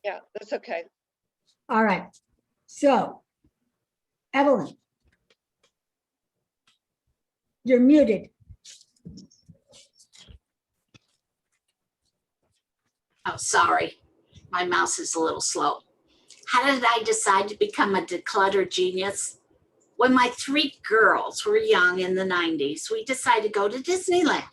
Yeah, that's okay. All right. So, Evelyn, you're muted. Oh, sorry. My mouse is a little slow. How did I decide to become a declutter genius? When my 3 girls were young in the 90s, we decided to go to Disneyland.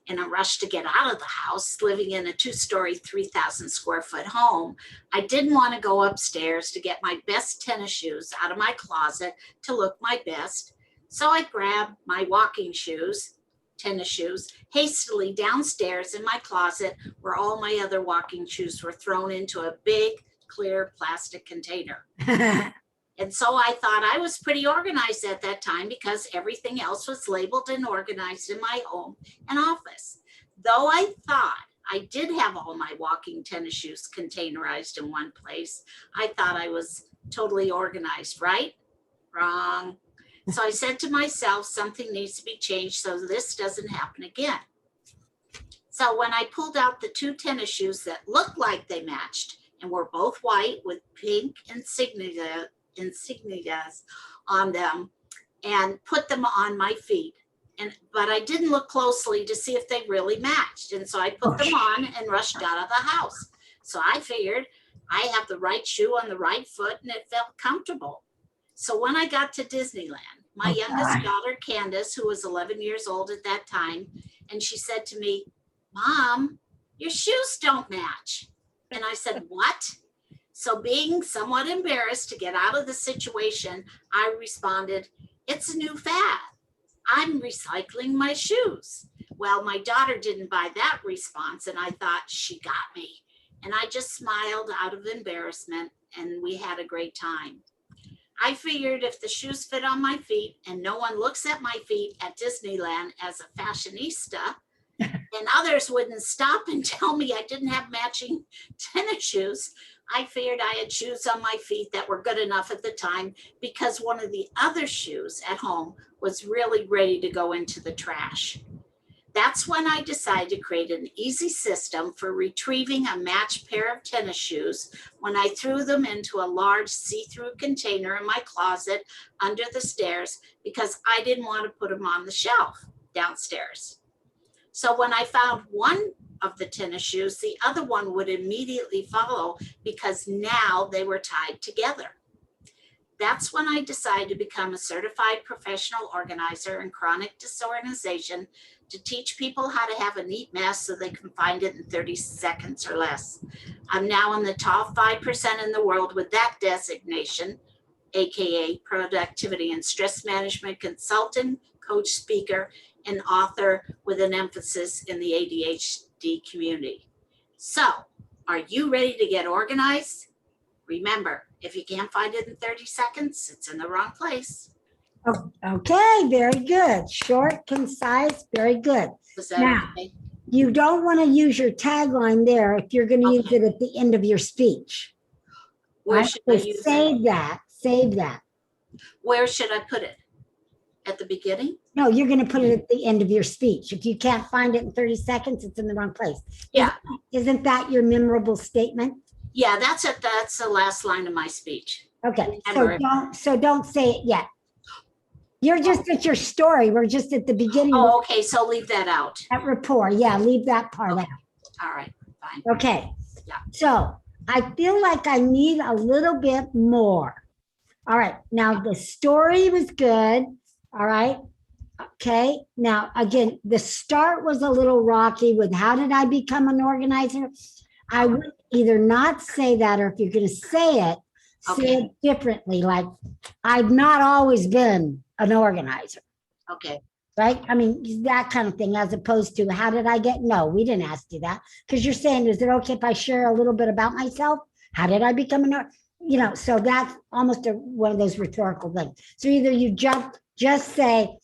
In a rush to get out of the house, living in a 2-story, 3,000 square foot home, I didn't want to go upstairs to get my best tennis shoes out of my closet to look my best. So I grabbed my walking shoes, tennis shoes, hastily downstairs in my closet where all my other walking shoes were thrown into a big, clear plastic container. And so I thought I was pretty organized at that time because everything else was labeled and organized in my home and office. Though I thought I did have all my walking tennis shoes containerized in one place, I thought I was totally organized, right? Wrong. So I said to myself, something needs to be changed so this doesn't happen again. So when I pulled out the 2 tennis shoes that looked like they matched and were both white with pink insignias on them and put them on my feet, but I didn't look closely to see if they really matched, and so I put them on and rushed out of the house. So I figured I have the right shoe on the right foot and it felt comfortable. So when I got to Disneyland, my youngest daughter Candace, who was 11 years old at that time, and she said to me, "Mom, your shoes don't match." And I said, "What?" So being somewhat embarrassed to get out of the situation, I responded, "It's a new fad. I'm recycling my shoes." Well, my daughter didn't buy that response, and I thought she got me. And I just smiled out of embarrassment, and we had a great time. I figured if the shoes fit on my feet and no one looks at my feet at Disneyland as a fashionista, and others wouldn't stop and tell me I didn't have matching tennis shoes, I figured I had shoes on my feet that were good enough at the time because one of the other shoes at home was really ready to go into the trash. That's when I decided to create an easy system for retrieving a matched pair of tennis shoes when I threw them into a large see-through container in my closet under the stairs because I didn't want to put them on the shelf downstairs. So when I found one of the tennis shoes, the other one would immediately follow because now they were tied together. That's when I decided to become a certified professional organizer in chronic disorganization to teach people how to have a neat mess so they can find it in 30 seconds or less. I'm now in the top 5% in the world with that designation, AKA productivity and stress management consultant, coach, speaker, and author with an emphasis in the ADHD community. So, are you ready to get organized? Remember, if you can't find it in 30 seconds, it's in the wrong place. Oh, okay, very good. Short, concise, very good. Was that Now, okay? you don't want to use your tagline there if you're going to use it at the end of your speech. Where Right? should I So use it? Save that. Where should I put it? At the beginning? No, you're going to put it at the end of your speech. If you can't find it in 30 seconds, it's in the wrong place. Yeah. Isn't that your memorable statement? Yeah, that's it. That's the last line of my speech. Okay, Remember. so don't say it yet. You're just at your story. We're just at the beginning. Oh, okay. So leave that out. At rapport. Yeah, leave that part out. All right, fine. Okay. Yeah. So I feel like I need a little bit more. All right. Now the story was good. All right. Okay. Now, again, the start was a little rocky with how did I become an organizer? I would either not say that, or if you're going to say it, say it differently. Like, I've not always been an organizer. Okay. Right? I mean, that kind of thing, as opposed to how did I get? No, we didn't ask you that. Because you're saying, is it okay if I share a little bit about myself? How did I become an, so that's almost one of those rhetorical things. So either you just say,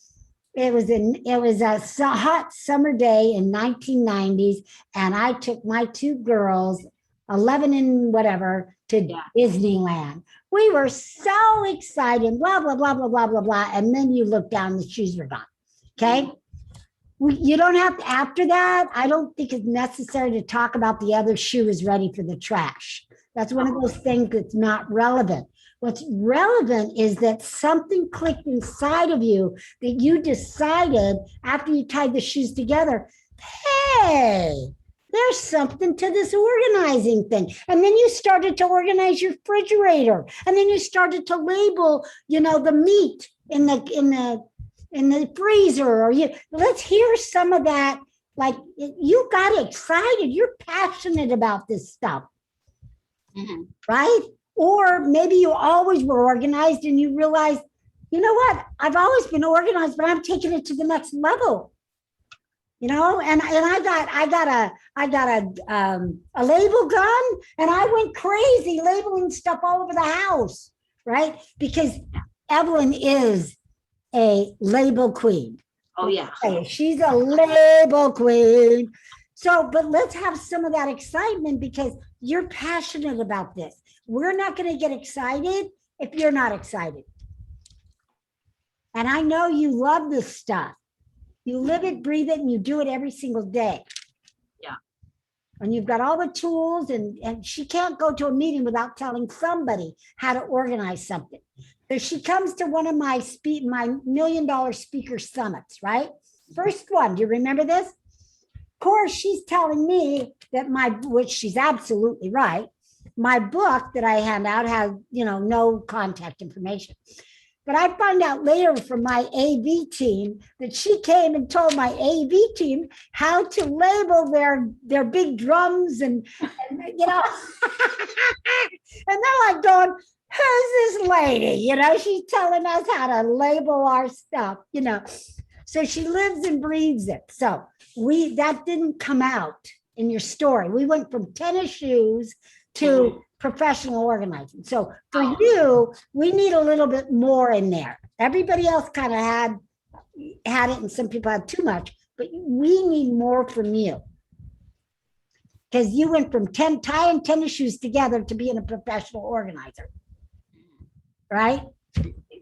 it was a hot summer day in 1990s, and I took my 2 girls, 11 and whatever, to Disneyland. We were so excited, blah, blah, blah, blah, blah, blah, blah. And then you look down, the shoes were gone. Okay. You don't have to, after that, I don't think it's necessary to talk about the other shoe is ready for the trash. That's one of those things that's not relevant. What's relevant is that something clicked inside of you that you decided after you tied the shoes together, hey, there's something to this organizing thing. And then you started to organize your refrigerator. And then you started to label, the meat in the freezer. Or let's hear some of that. Like you got excited. You're passionate about this stuff. Mm-hmm. Right? Or maybe you always were organized and you realized, you know what? I've always been organized, but I'm taking it to the next level. And I got a label gun, and I went crazy labeling stuff all over the house, right? Because Evelyn is a label queen. Oh yeah, she's a label queen. So, but let's have some of that excitement because you're passionate about this. We're not going to get excited if you're not excited. And I know you love this stuff. You live it, breathe it, and you do it every single day. Yeah. And you've got all the tools, and she can't go to a meeting without telling somebody how to organize something. So she comes to one of my $1 million speaker summits, right? First one, do you remember this? Of course, she's telling me that which she's absolutely right, my book that I hand out has, no contact information. But I found out later from my AV team that she came and told my AV team how to label their big drums and and they're like going, who's this lady? She's telling us how to label our stuff, So she lives and breathes it. So that didn't come out in your story. We went from tennis shoes to professional organizing. So for you, we need a little bit more in there. Everybody else kind of had it, and some people had too much, but we need more from you. Because you went from tying tennis shoes together to being a professional organizer. Right?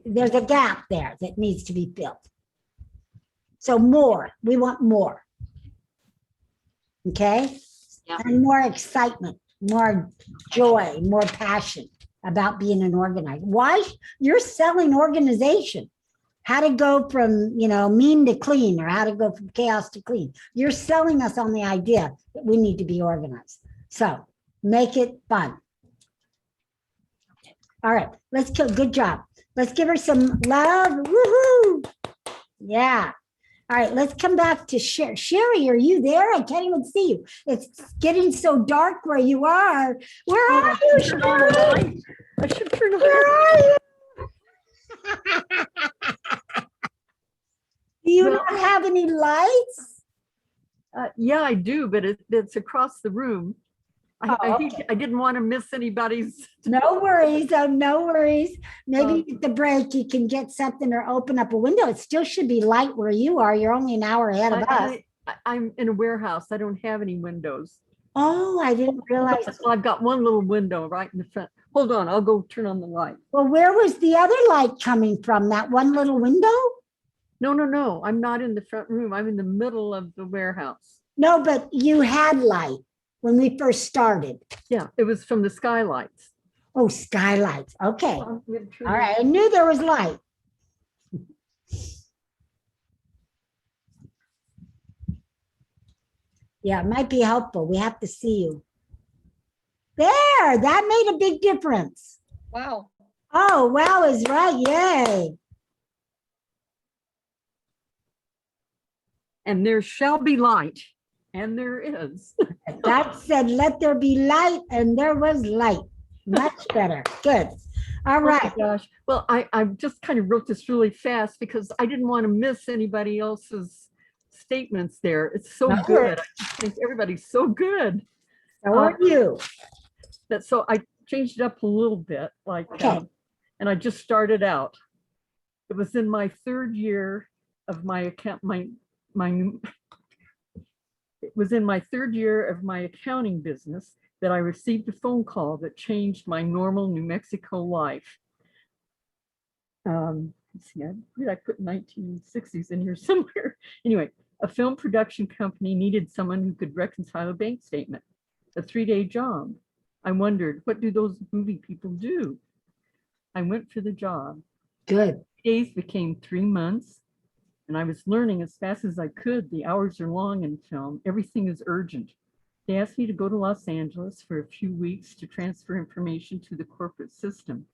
There's a gap there that needs to be filled. So more, we want more. Okay? Yep. And more excitement, more joy, more passion about being an organizer. Why? You're selling organization. How to go from, mean to clean, or how to go from chaos to clean. You're selling us on the idea that we need to be organized. So make it fun. All right, let's go. Good job. Let's give her some love. Woohoo! Yeah. All right, let's come back to Sherry. Sherry, are you there? I can't even see you. It's getting so dark where you are. Where are you, Sherry? I should turn on. Where are you? Do you not have any lights? Yeah, I do, but it's across the room. Okay. I didn't want to miss anybody's. No worries. Oh, no worries. Maybe at the break you can get something or open up a window. It still should be light where you are. You're only an hour ahead of us. I'm in a warehouse. I don't have any windows. Oh, I didn't realize. So I've got one little window right in the front. Hold on, I'll go turn on the light. Well, where was the other light coming from? That one little window? No. I'm not in the front room. I'm in the middle of the warehouse. No, but you had light when we first started. Yeah, it was from the skylights. Oh, skylights. Okay. All right. I knew there was light. Yeah, it might be helpful. We have to see you. There, that made a big difference. Wow. Oh, wow is right. Yay. And there shall be light. And there is. God said, let there be light, and there was light. Much better. Good. All right. Oh my gosh. Well, I just kind of wrote this really fast because I didn't want to miss anybody else's statements there. It's so good. I just think everybody's so good. So are you. So I changed it up a little bit, and I just started out. It was in my third year of my account, it was in my third year of my accounting business that I received a phone call that changed my normal New Mexico life. Let's see, I put 1960s in here somewhere. Anyway, a film production company needed someone who could reconcile a bank statement, a 3-day job. I wondered, what do those movie people do? I went for the job. Good. Days became 3 months, and I was learning as fast as I could. The hours are long in film. Everything is urgent. They asked me to go to Los Angeles for a few weeks to transfer information to the corporate system.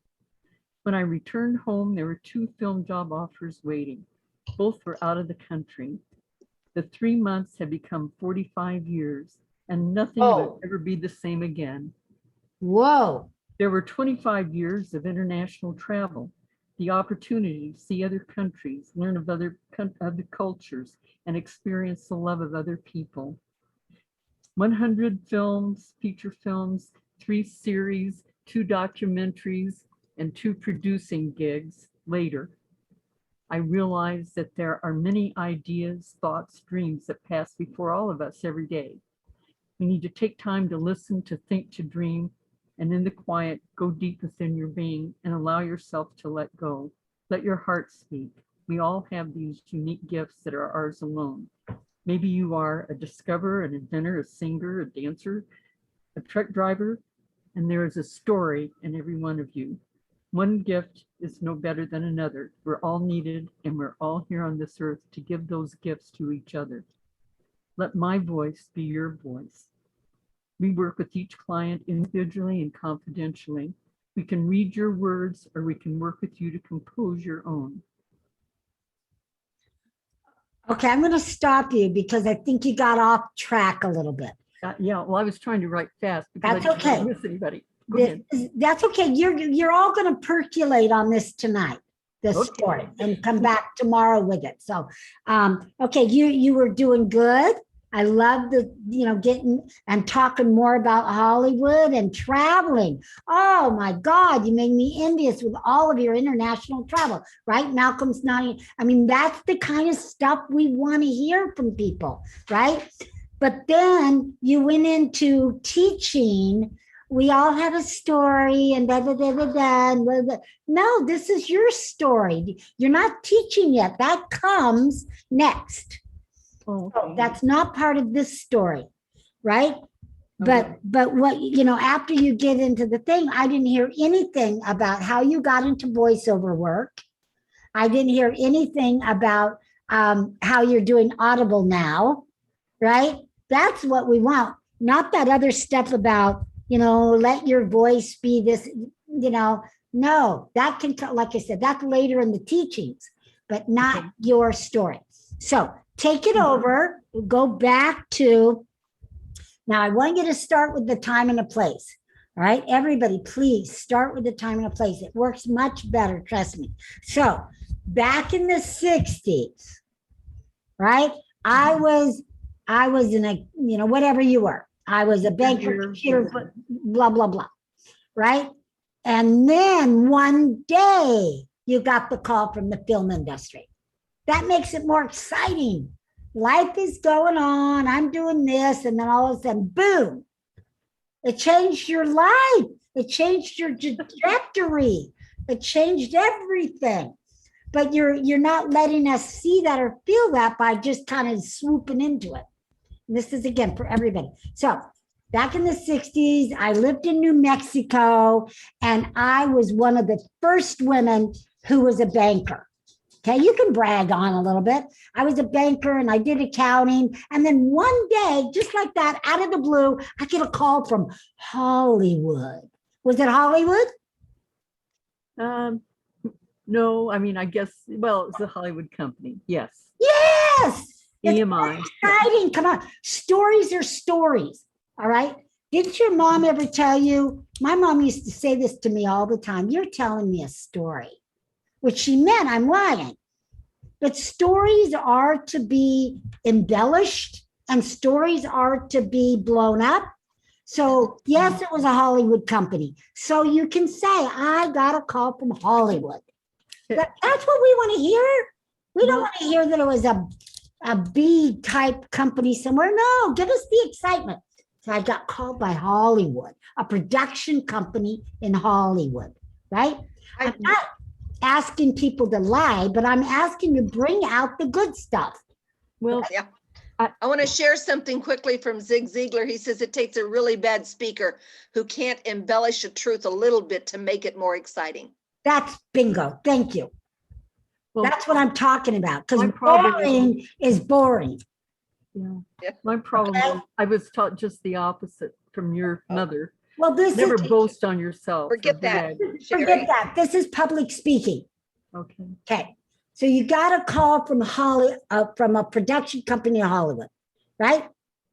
When I returned home, there were 2 film job offers waiting. Both were out of the country. The 3 months had become 45 years, and nothing would ever be the same again. Whoa. There were 25 years of international travel, the opportunity to see other countries, learn of other cultures, and experience the love of other people. 100 films, feature films, 3 series, 2 documentaries, and 2 producing gigs later, I realized that there are many ideas, thoughts, dreams that pass before all of us every day. We need to take time to listen, to think, to dream, and in the quiet, go deep within your being and allow yourself to let go. Let your heart speak. We all have these unique gifts that are ours alone. Maybe you are a discoverer, an inventor, a singer, a dancer, a truck driver, and there is a story in every one of you. One gift is no better than another. We're all needed, and we're all here on this earth to give those gifts to each other. Let my voice be your voice. We work with each client individually and confidentially. We can read your words, or we can work with you to compose your own. Okay, I'm going to stop you because I think you got off track a little bit. Yeah, well, I was trying to write fast because That's I didn't want okay. to miss anybody. Go ahead. That's okay. You're all going to percolate on this tonight, this Okay. story, and come back tomorrow with it. So, okay, you were doing good. I love the, getting and talking more about Hollywood and traveling. Oh my God, you made me envious with all of your international travel, right? Malcolm's not, I mean, that's the kind of stuff we want to hear from people, right? But then you went into teaching. We all have a story and da, da, da, da, da, and blah, blah. No, this is your story. You're not teaching yet. That comes next. Oh, So that's not part of this story, right? Okay. But what, after you get into the thing, I didn't hear anything about how you got into voiceover work. I didn't hear anything about how you're doing Audible now, right? That's what we want. Not that other stuff about, let your voice be this, no, that can, like I said, that's later in the teachings, but not Okay. your story. So take it over, go back to, now I want you to start with the time and the place. All right, everybody, please start with the time and the place. It works much better, trust me. So back in the 60s, right? I was in a, whatever you were. I was a banker, computer, blah, blah, blah, right? And then one day you got the call from the film industry. That makes it more exciting. Life is going on. I'm doing this. And then all of a sudden, boom, it changed your life. It changed your trajectory. It changed everything. But you're not letting us see that or feel that by just kind of swooping into it. And this is, again, for everybody. So back in the 60s, I lived in New Mexico, and I was one of the first women who was a banker. Okay, you can brag on a little bit. I was a banker and I did accounting. And then one day, just like that, out of the blue, I get a call from Hollywood. Was it Hollywood? No, I mean, I guess, well, it's a Hollywood company. Yes. Yes. EMI. It's exciting. Come on. Stories are stories. All right. Didn't your mom ever tell you? My mom used to say this to me all the time. You're telling me a story, which she meant I'm lying. But stories are to be embellished and stories are to be blown up. So yes, it was a Hollywood company. So you can say, I got a call from Hollywood. That's what we want to hear. We don't want to hear that it was a B type company somewhere. No, give us the excitement. So I got called by Hollywood, a production company in Hollywood, right? I'm not asking people to lie, but I'm asking to bring out the good stuff. Well, Yeah. I want to share something quickly from Zig Ziglar. He says it takes a really bad speaker who can't embellish a truth a little bit to make it more exciting. That's bingo. Thank you. Well, That's what I'm talking about. Because my problem boring is boring. yeah. Yeah. My problem Okay. is I was taught just the opposite from your mother. Well, this Never is boast on yourself. or Forget that. brag. Sherry. forget that. This is public speaking. Okay. Okay. So you got a call from from a production company in Hollywood, right?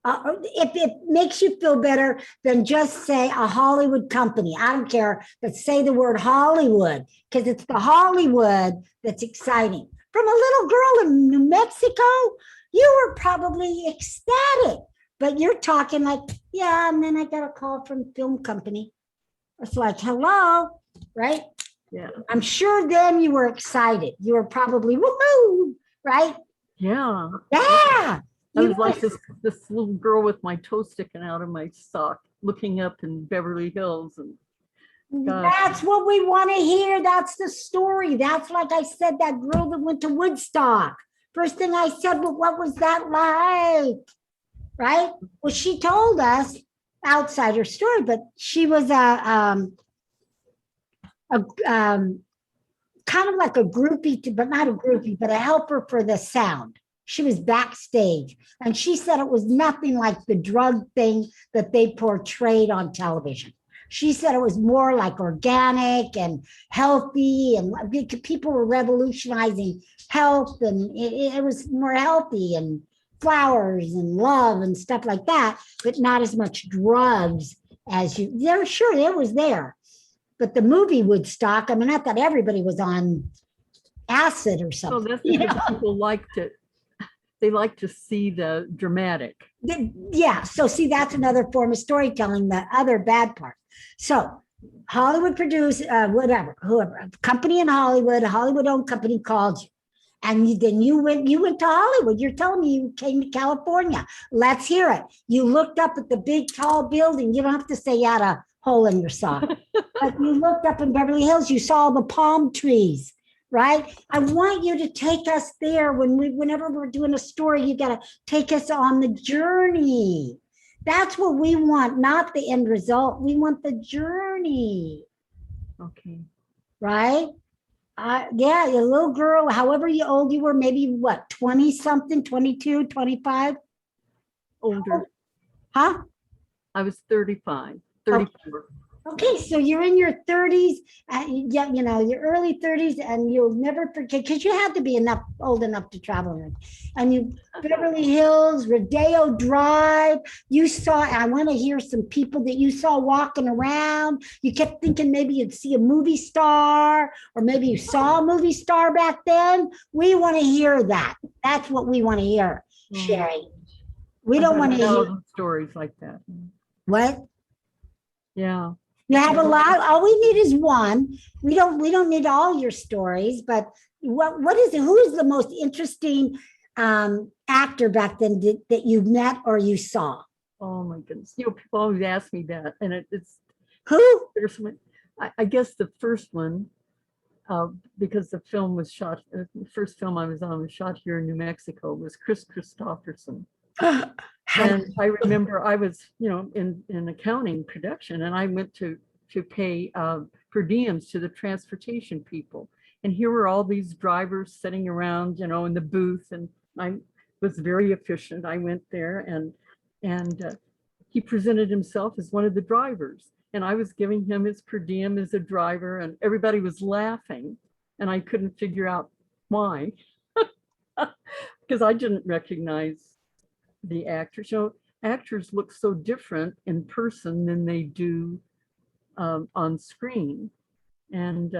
If it makes you feel better, then just say a Hollywood company. I don't care, but say the word Hollywood because it's the Hollywood that's exciting. From a little girl in New Mexico, you were probably ecstatic, but you're talking like, yeah, and then I got a call from film company. It's like, hello, right? Yeah. I'm sure then you were excited. You were probably woohoo, right? Yeah. Yeah. I You was like were- this little girl with my toe sticking out of my sock, looking up in Beverly Hills, and gosh. That's what we want to hear. That's the story. That's like I said, that girl that went to Woodstock. First thing I said, well, what was that like? Right? Well, she told us outside her story, but she was a kind of like a groupie, but not a groupie, but a helper for the sound. She was backstage, and she said it was nothing like the drug thing that they portrayed on television. She said it was more like organic and healthy, and people were revolutionizing health, and it was more healthy and flowers and love and stuff like that, but not as much drugs as you. They're sure it was there, but the movie Woodstock. I mean, I thought everybody was on acid or So something. that's you because know? people liked it. They like to see the dramatic. Yeah. So see, that's another form of storytelling, the other bad part. So Hollywood produced, whoever, company in Hollywood, a Hollywood-owned company called you. And then you went to Hollywood. You're telling me you came to California. Let's hear it. You looked up at the big, tall building. You don't have to say you had a hole in your sock. But you looked up in Beverly Hills. You saw the palm trees, right? I want you to take us there whenever we're doing a story. You got to take us on the journey. That's what we want, not the end result. We want the journey, Okay. right? Yeah, a little girl, however old you were, maybe what, 20 something, 22, 25? Older. Huh? I was 35, 34. Okay, so you're in your 30s, yeah, your early 30s, and you'll never forget because you had to be old enough to travel. And you, Beverly Hills, Rodeo Drive, you saw. I want to hear some people that you saw walking around. You kept thinking maybe you'd see a movie star, or maybe you saw a movie star back then. We want to hear that. That's what we want to hear, Sherry. We don't want to hear stories like that. what. Yeah. You have a lot. All we need is one. We don't need all your stories, but what is it? Who is the most interesting actor back then that you met or you saw? Oh my goodness. People always ask me that. And it's Who? there's I guess the first one, because the film was shot, the first film I was on was shot here in New Mexico, was Chris Christopherson. And I remember I was, in accounting production, and I went to pay per diems to the transportation people. And here were all these drivers sitting around, in the booth, and I was very efficient. I went there, and he presented himself as one of the drivers, and I was giving him his per diem as a driver, and everybody was laughing, and I couldn't figure out why, because I didn't recognize the actors. Actors look so different in person than they do on screen. And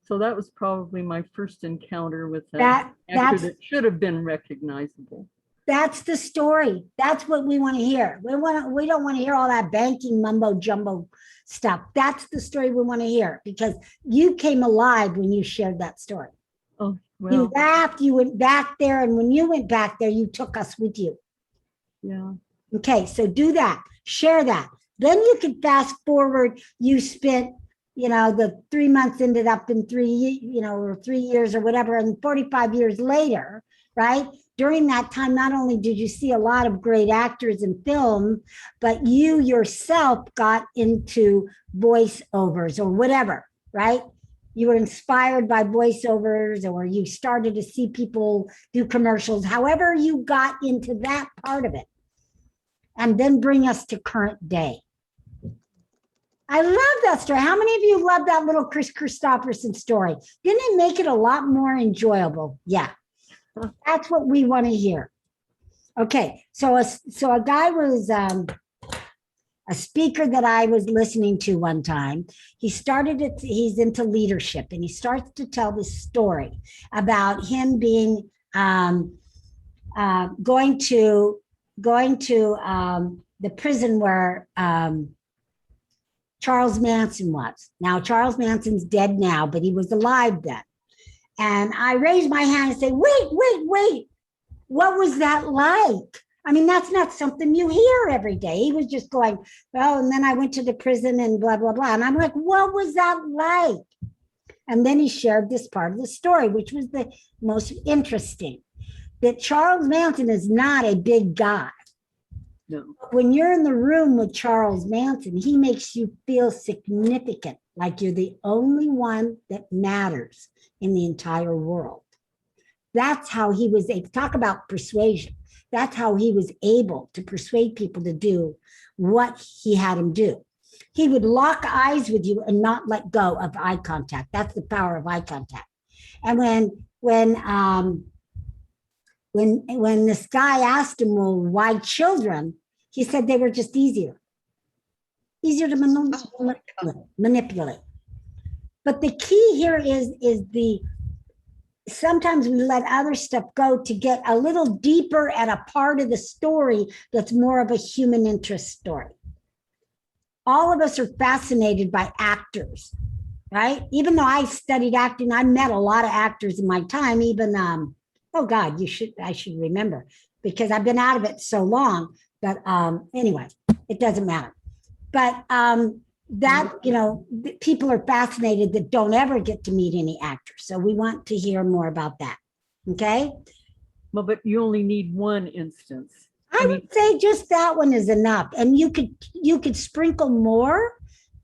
so that was probably my first encounter with an actor that should have been recognizable. That's the story. That's what we want to hear. We don't want to hear all that banking mumbo jumbo stuff. That's the story we want to hear, because you came alive when you shared that story. Oh, well. You laughed, you went back there, and when you went back there, you took us with you. Yeah. Okay, so do that, share that. Then you could fast forward. You spent, the 3 months ended up in 3 years or whatever, and 45 years later, right? during that time, not only did you see a lot of great actors in film, but you yourself got into voiceovers or whatever, right? You were inspired by voiceovers, or you started to see people do commercials, however you got into that part of it. And then bring us to current day. I love that story. How many of you love that little Chris Christopherson story? Didn't it make it a lot more enjoyable? Yeah, that's what we want to hear. Okay, so a guy was a speaker that I was listening to one time. He's into leadership, and he starts to tell this story about him being going to the prison where Charles Manson was. Now, Charles Manson's dead now, but he was alive then. And I raised my hand and say, wait, what was that like? I mean, that's not something you hear every day. He was just going, well, and then I went to the prison and blah, blah, blah. And I'm like, what was that like? And then he shared this part of the story, which was the most interesting, that Charles Manson is not a big guy. No. When you're in the room with Charles Manson, he makes you feel significant, like you're the only one that matters in the entire world. That's how he was able to talk about persuasion. That's how he was able to persuade people to do what he had them do. He would lock eyes with you and not let go of eye contact. That's the power of eye contact. And when this guy asked him, well, why children? He said they were just easier to manipulate. But the key here is sometimes we let other stuff go to get a little deeper at a part of the story that's more of a human interest story. All of us are fascinated by actors, right? Even though I studied acting, I met a lot of actors in my time, even oh God, I should remember, because I've been out of it so long. But anyway, it doesn't matter. But that, people are fascinated that don't ever get to meet any actors. So we want to hear more about that. Okay. Well, but you only need one instance. I would say just that one is enough. And you could sprinkle more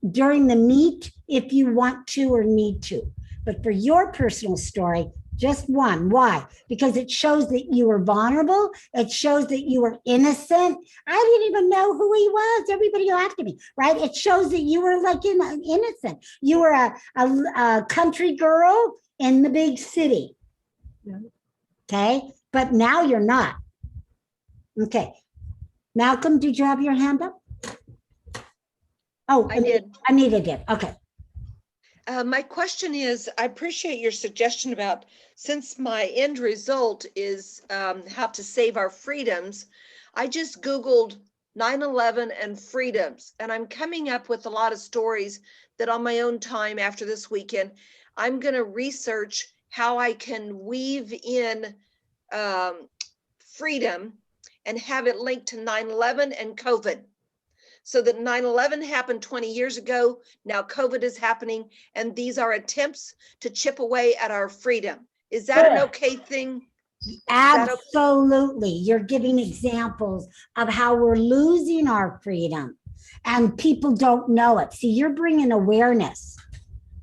during the meet if you want to or need to. But for your personal story, just one. Why? Because it shows that you were vulnerable. It shows that you were innocent. I didn't even know who he was. Everybody laughed at me, right? It shows that you were like innocent. You were a country girl in the big city. Yeah. Okay. But now you're not. Okay. Malcolm, did you have your hand up? Oh, I did. Anita did. Okay. My question is, I appreciate your suggestion about, since my end result is how to save our freedoms, I just Googled 9/11 and freedoms, and I'm coming up with a lot of stories that on my own time after this weekend, I'm going to research how I can weave in freedom and have it linked to 9/11 and COVID. So that 9/11 happened 20 years ago. Now COVID is happening, and these are attempts to chip away at our freedom. Is that an okay thing? Absolutely. You're giving examples of how we're losing our freedom and people don't know it. See, you're bringing awareness.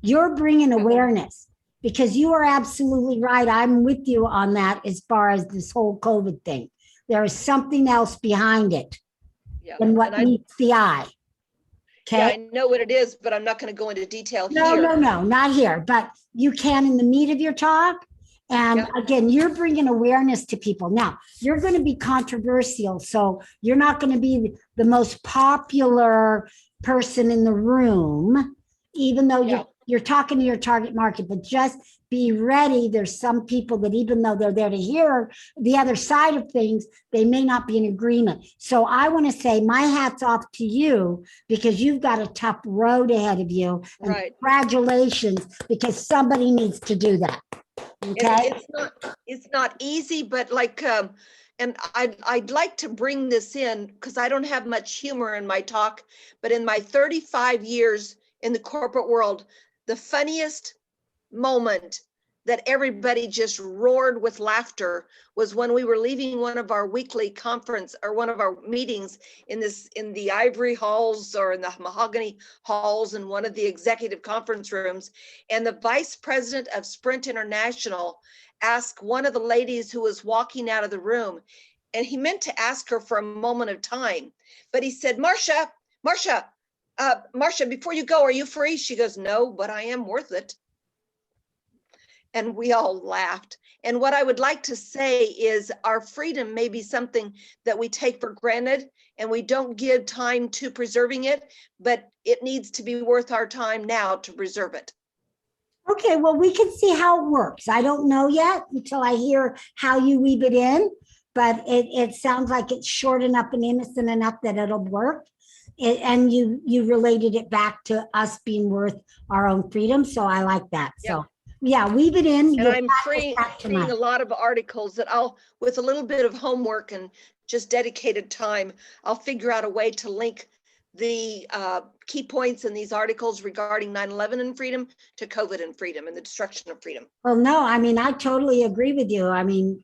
You're bringing awareness because you are absolutely right. I'm with you on that as far as this whole COVID thing. There is something else behind it. Yeah. And what meets the eye. Okay. Yeah, I know what it is, but I'm not going to go into detail here. No, not here. But you can in the meat of your talk. And again, you're bringing awareness to people. Now, you're going to be controversial. So you're not going to be the most popular person in the room, even though you're talking to your target market, but just be ready. There's some people that even though they're there to hear the other side of things, they may not be in agreement. So I want to say my hat's off to you because you've got a tough road ahead of you. And congratulations, because somebody needs to do that. Okay. It's not easy, but like, and I'd like to bring this in because I don't have much humor in my talk, but in my 35 years in the corporate world, the funniest moment that everybody just roared with laughter was when we were leaving one of our weekly conference or one of our meetings in the ivory halls or in the mahogany halls in one of the executive conference rooms. And the vice president of Sprint International asked one of the ladies who was walking out of the room, and he meant to ask her for a moment of time, but he said, Marcia, before you go, are you free? She goes, no, but I am worth it. And we all laughed. And what I would like to say is our freedom may be something that we take for granted and we don't give time to preserving it, but it needs to be worth our time now to preserve it. Okay, well, we can see how it works. I don't know yet until I hear how you weave it in, but it sounds like it's short enough and innocent enough that it'll work. And you related it back to us being worth our own freedom. So I like that. Yeah. So yeah, weave it in. And I'm freeing a lot of articles that I'll, with a little bit of homework and just dedicated time, I'll figure out a way to link the key points in these articles regarding 9/11 and freedom to COVID and freedom and the destruction of freedom. Well, no, I mean, I totally agree with you. I mean,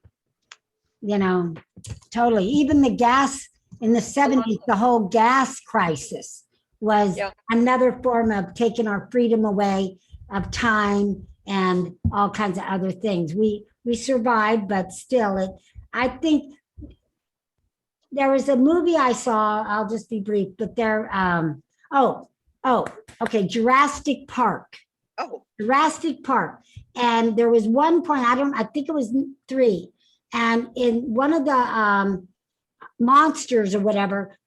totally. Even the gas in the 70s, the whole gas crisis was another form of taking our freedom away, of time and all kinds of other things. We survived, but still, I think there was a movie I saw, I'll just be brief, but okay, Jurassic Park. Oh. Jurassic Park. And there was one point, I think it was 3. And in one of the monsters or whatever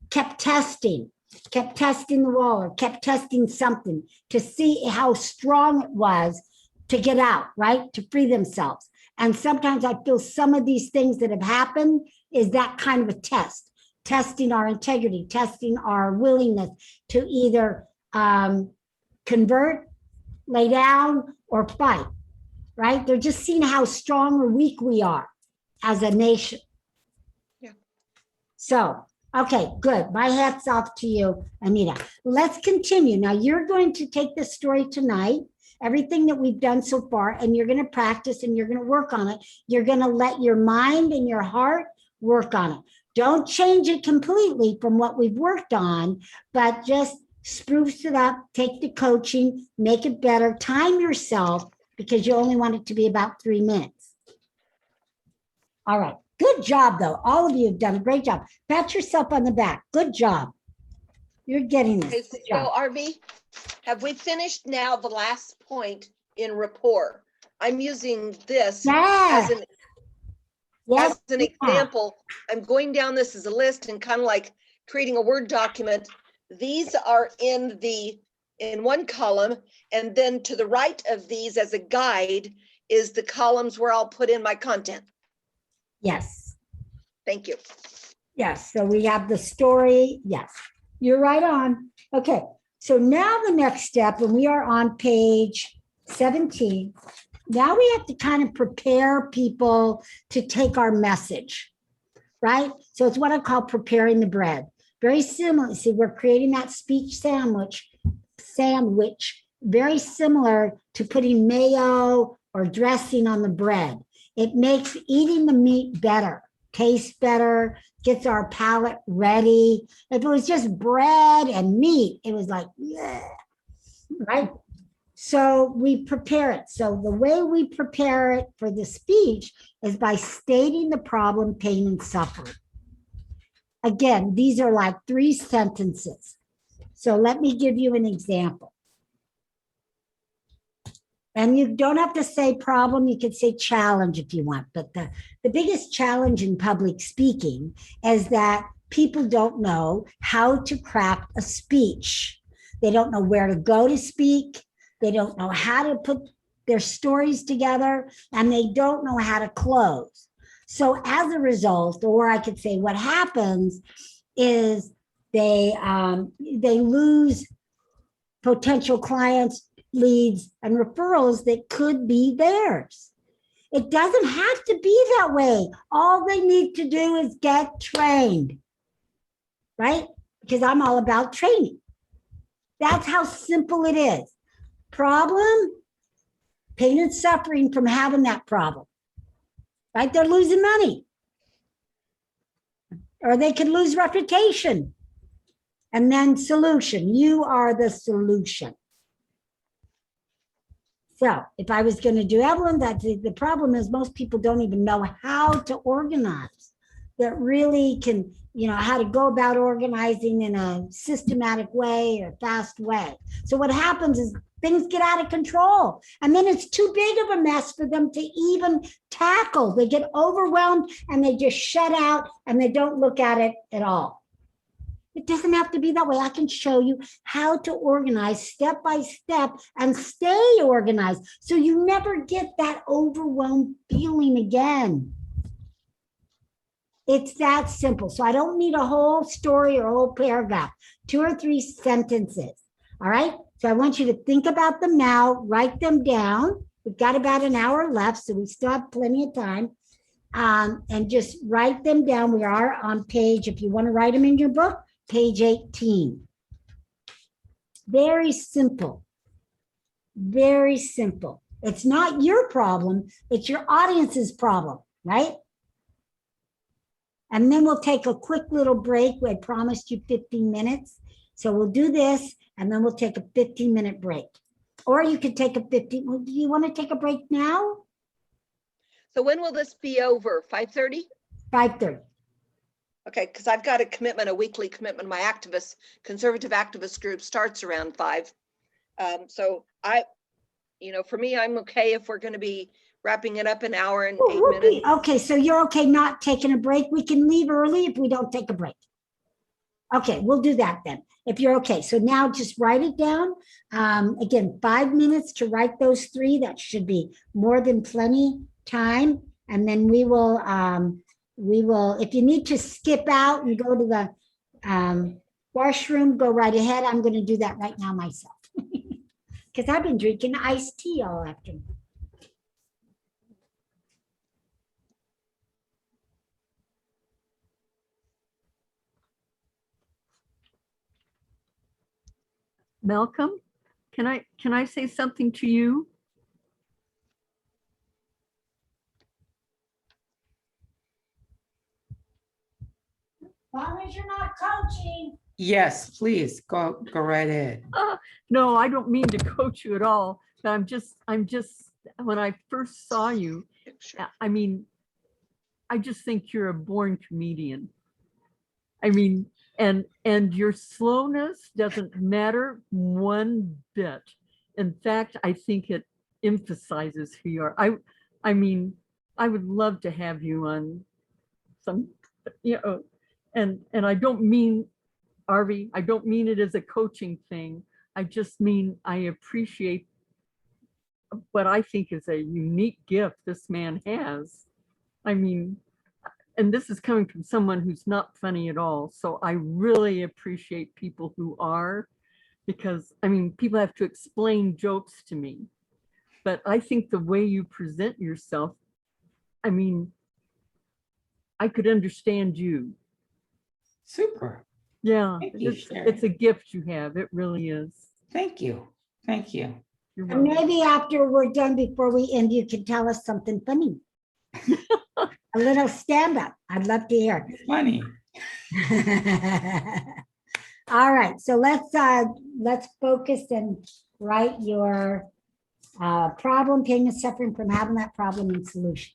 kept testing the wall or kept testing something to see how strong it was to get out, right? To free themselves. And sometimes I feel some of these things that have happened is that kind of a test, testing our integrity, testing our willingness to either convert, lay down, or fight, right? They're just seeing how strong or weak we are as a nation. Yeah. So, okay, good. My hat's off to you, Anita. Let's continue. Now, you're going to take this story tonight, everything that we've done so far, and you're going to practice and you're going to work on it. You're going to let your mind and your heart work on it. Don't change it completely from what we've worked on, but just spruce it up, take the coaching, make it better, time yourself, because you only want it to be about 3 minutes. All right. Good job, though. All of you have done a great job. Pat yourself on the back. Good job. You're getting this. Good So, job. Arvee, have we finished now the last point in rapport? I'm using this Yeah. as an example. I'm going down this as a list and kind of like creating a Word document. These are in one column, and then to the right of these as a guide is the columns where I'll put in my content. Yes. Thank you. Yes. So we have the story. Yes, you're right on. Okay. So now the next step, and we are on page 17. Now we have to kind of prepare people to take our message, right? So it's what I call preparing the bread. Very similar. See, we're creating that speech sandwich, very similar to putting mayo or dressing on the bread. It makes eating the meat better, tastes better, gets our palate ready. If it was just bread and meat, it was like, yeah, right? So we prepare it. So the way we prepare it for the speech is by stating the problem, pain, and suffering. Again, these are like 3 sentences. So let me give you an example. And you don't have to say problem, you could say challenge if you want. But the biggest challenge in public speaking is that people don't know how to craft a speech. They don't know where to go to speak. They don't know how to put their stories together, and they don't know how to close. So as a result, or I could say what happens is they lose potential clients, leads, and referrals that could be theirs. It doesn't have to be that way. All they need to do is get trained, right? Because I'm all about training. That's how simple it is. Problem, pain and suffering from having that problem, right? They're losing money. Or they could lose reputation. And then solution, you are the solution. So if I was going to do Evelyn, that's the problem is most people don't even know how to organize, that really can, how to go about organizing in a systematic way or fast way. So what happens is things get out of control, and then it's too big of a mess for them to even tackle. They get overwhelmed and they just shut out and they don't look at it at all. It doesn't have to be that way. I can show you how to organize step by step and stay organized so you never get that overwhelmed feeling again. It's that simple. So I don't need a whole story or a whole paragraph, 2 or 3 sentences. All right. So I want you to think about them now, write them down. We've got about an hour left, so we still have plenty of time. And just write them down. We are on page, if you want to write them in your book, page 18. Very simple. Very simple. It's not your problem. It's your audience's problem, right? And then we'll take a quick little break. I promised you 15 minutes. So we'll do this, and then we'll take a 15-minute break. Or you could take a 15, well, do you want to take a break now? So when will this be over? 5:30? 5:30. Okay, because I've got a commitment, a weekly commitment. My conservative activist group starts around 5. So for me, I'm okay if we're going to be wrapping it up an hour and 8 minutes. Okay, so you're okay not taking a break. We can leave early if we don't take a break. Okay, we'll do that then, if you're okay. So now just write it down. Again, 5 minutes to write those 3. That should be more than plenty time. And then we will, if you need to skip out and go to the washroom, go right ahead. I'm going to do that right now myself. Because I've been drinking iced tea all afternoon. Malcolm, can I say something to you? As long as you're not coaching. Yes, please go right ahead. No, I don't mean to coach you at all. But I'm just, when I first saw you, Sure. I mean, I just think you're a born comedian. I mean, and your slowness doesn't matter one bit. In fact, I think it emphasizes who you are. I mean, I would love to have you on some, and I don't mean, Arvee, I don't mean it as a coaching thing. I just mean I appreciate what I think is a unique gift this man has. I mean, and this is coming from someone who's not funny at all. So I really appreciate people who are, because I mean, people have to explain jokes to me. But I think the way you present yourself, I mean, I could understand you. Super. Yeah, Thank you, it's a gift you have. It really is. Thank you. Thank you. You're And welcome. maybe after we're done, before we end, you can tell us something funny. A little stand-up. I'd love to hear. It's funny. All right, so let's focus and write your problem, pain and suffering from having that problem, and solution.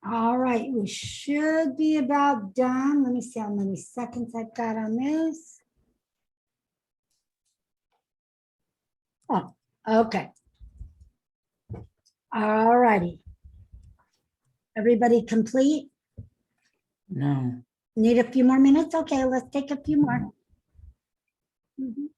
All right, we should be about done. Let me see how many seconds I've got on this. Oh, okay. All righty. Everybody complete? No. Need a few more minutes? Okay, let's take a few more. Mhm.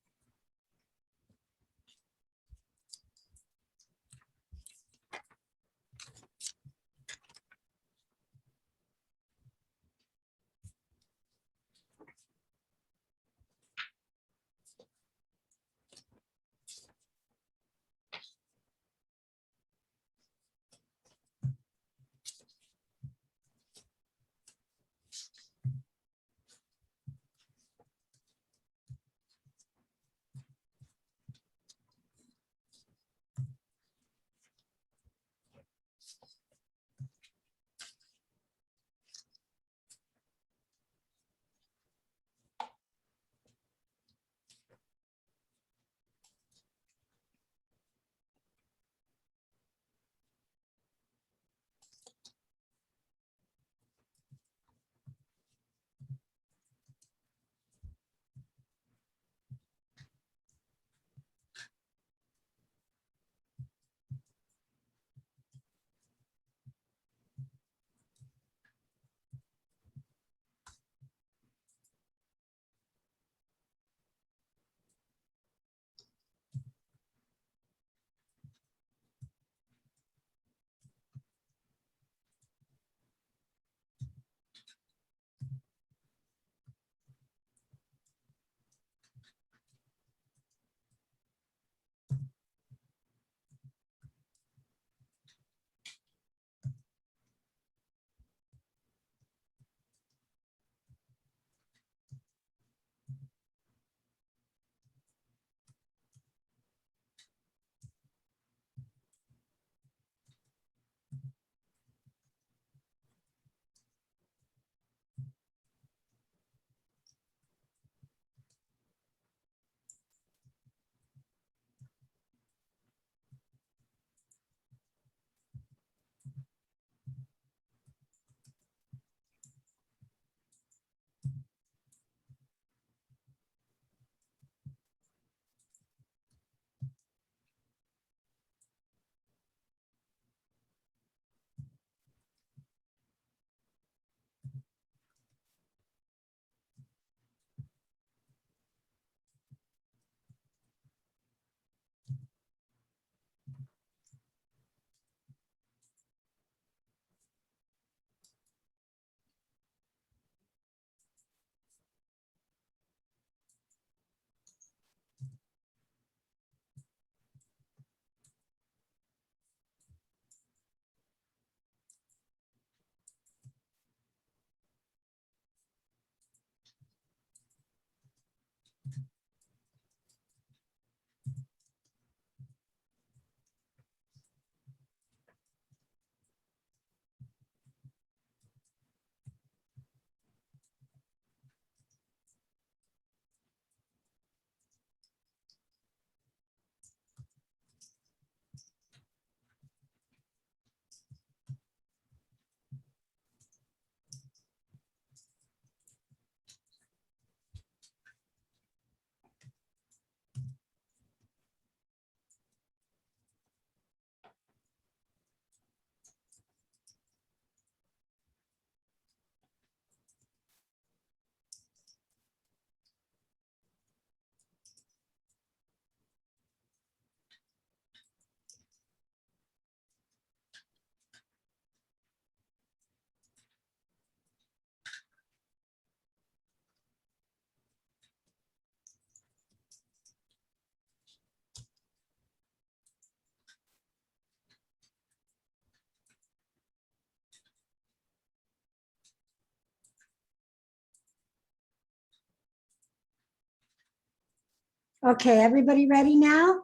Okay, everybody ready now?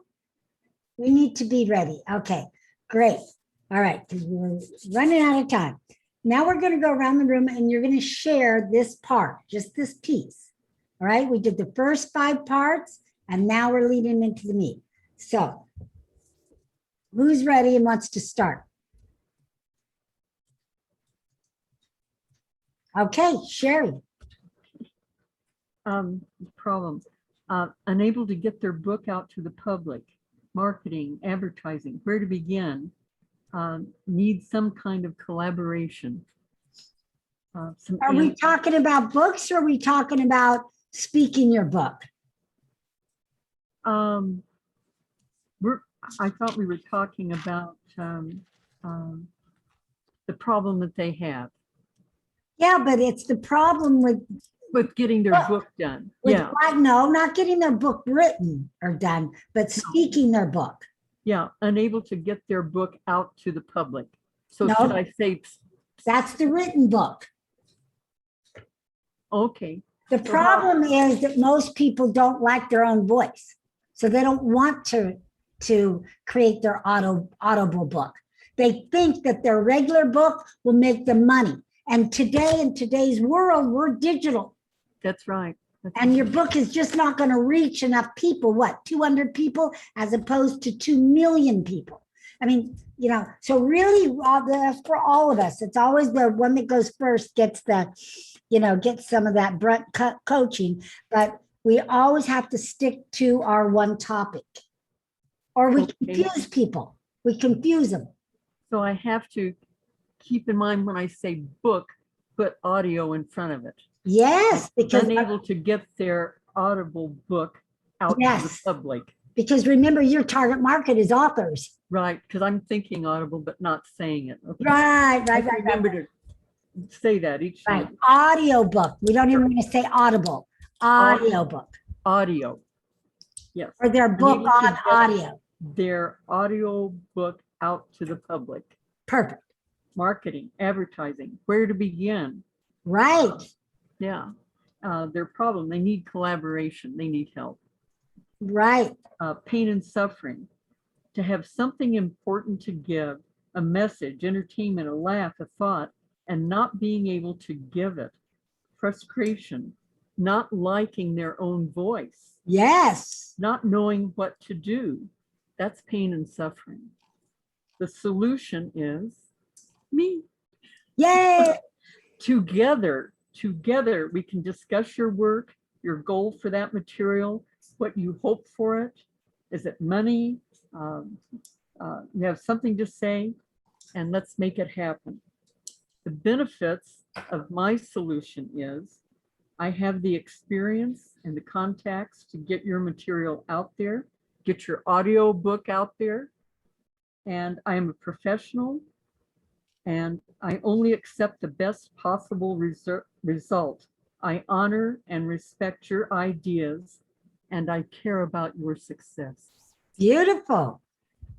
We need to be ready. Okay, great. All right, because we're running out of time. Now we're going to go around the room and you're going to share this part, just this piece. All right, we did the first 5 parts and now we're leading into the meat. So who's ready and wants to start? Okay, Sherry. Problems. Unable to get their book out to the public, marketing, advertising, where to begin, need some kind of collaboration. Are we talking about books or are we talking about speaking your book? I thought we were talking about the problem that they have Yeah, but it's the problem with getting their book done. Yeah, no, not getting their book written or done, but speaking their book. yeah, unable to get their book out to the public. So No. should I say, That's the written book. okay, The problem is that most people don't like their own voice. So they don't want to create their audible book. They think that their regular book will make them money. And today, in today's world, we're digital. that's right. And your book is just not going to reach enough people. What, 200 people as opposed to 2 million people? I mean, so really for all of us, it's always the one that goes first gets gets some of that brunt coaching, but we always have to stick to our one topic or we confuse people. We confuse them. So I have to keep in mind when I say book, put audio in front of it. Yes, because Unable to get their audible book out to the public. Because remember, your target market is authors. Right, because I'm thinking audible, but not saying it. Okay. Right. Remember to say that each Right. time. Audio book. We don't even want to say audible. Audio book. Audio. Yes. Or their book Unable to on get audio. Their audio book out to the public. Perfect. Marketing, advertising, where to begin. Right. Yeah. Their problem, they need collaboration. They need help. Right. Pain and suffering. To have something important to give, a message, entertainment, a laugh, a thought, and not being able to give it. Frustration, not liking their own voice. Yes. Not knowing what to do. That's pain and suffering. The solution is me. Yay. Together, we can discuss your work, your goal for that material, what you hope for it. Is it money? You have something to say, and let's make it happen. The benefits of my solution is I have the experience and the contacts to get your material out there, get your audio book out there, and I am a professional, and I only accept the best possible result. I honor and respect your ideas, and I care about your success. Beautiful.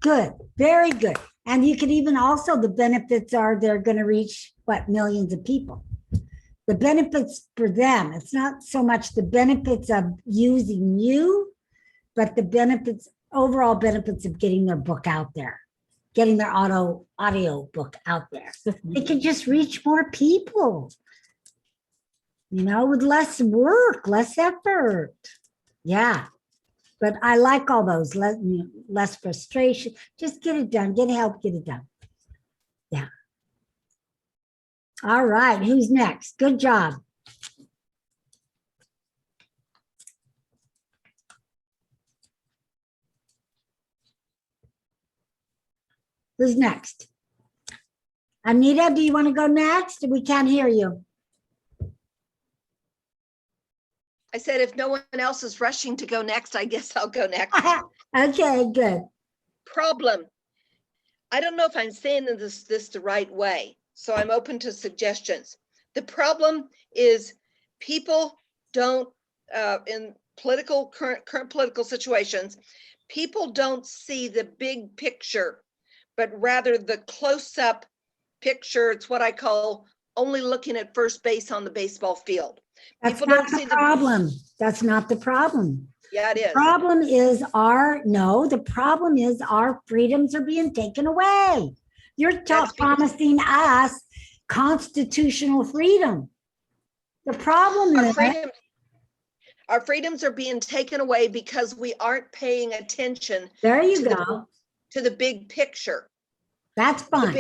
Good. Very good. And you could even also, the benefits are they're going to reach millions of people. The benefits for them, it's not so much the benefits of using you, but the overall benefits of getting their book out there, getting their audio book out there. They can just reach more people, with less work, less effort. Yeah. But I like all those, less frustration. Just get it done, get help, get it done. Yeah. All right, who's next? Good job. Who's next? Anita, do you want to go next? We can't hear you. I said, if no one else is rushing to go next, I guess I'll go next. Okay, good. Problem. I don't know if I'm saying this the right way, so I'm open to suggestions. The problem is people don't, in current political situations, people don't see the big picture, but rather the close-up picture. It's what I call only looking at first base on the baseball field. That's People not don't see the problem. That's not the problem. Yeah, it is. The problem is our freedoms are being taken away. You're promising us constitutional freedom. The problem is our freedoms are being taken away because we aren't paying attention there you go to the big picture. That's fine.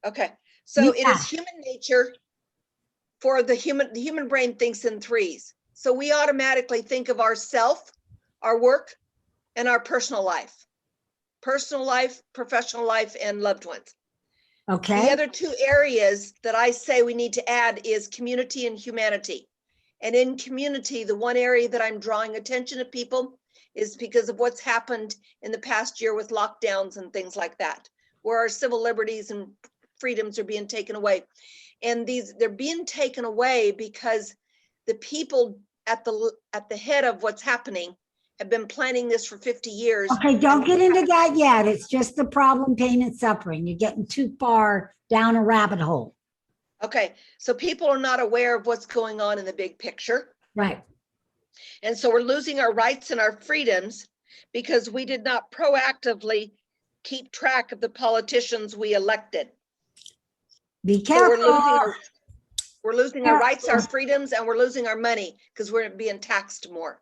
Okay. So it is human nature for the human brain thinks in threes. So we automatically think of ourself, our work, and our personal life, professional life, and loved ones. Okay. The other two areas that I say we need to add is community and humanity. And in community, the one area that I'm drawing attention to people is because of what's happened in the past year with lockdowns and things like that, where our civil liberties and freedoms are being taken away. And they're being taken away because the people at the head of what's happening have been planning this for 50 years. Okay, don't get into that yet. It's just the problem, pain, and suffering. You're getting too far down a rabbit hole. Okay, so people are not aware of what's going on in the big picture. Right. And so we're losing our rights and our freedoms because we did not proactively keep track of the politicians we elected. Be So careful. we're losing our rights, our freedoms, and we're losing our money because we're being taxed more.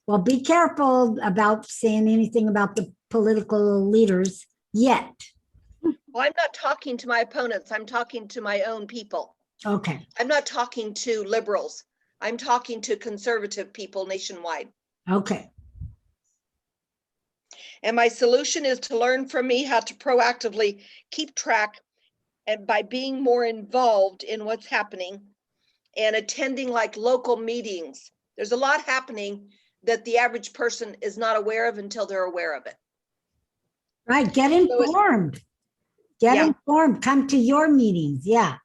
Well, be careful about saying anything about the political leaders yet. Well, I'm not talking to my opponents. I'm talking to my own people. Okay. I'm not talking to liberals. I'm talking to conservative people nationwide. Okay. And my solution is to learn from me how to proactively keep track, and by being more involved in what's happening and attending like local meetings. There's a lot happening that the average person is not aware of until they're aware of it. Right. Get informed. Get Yeah. informed. Come to your meetings. Yeah.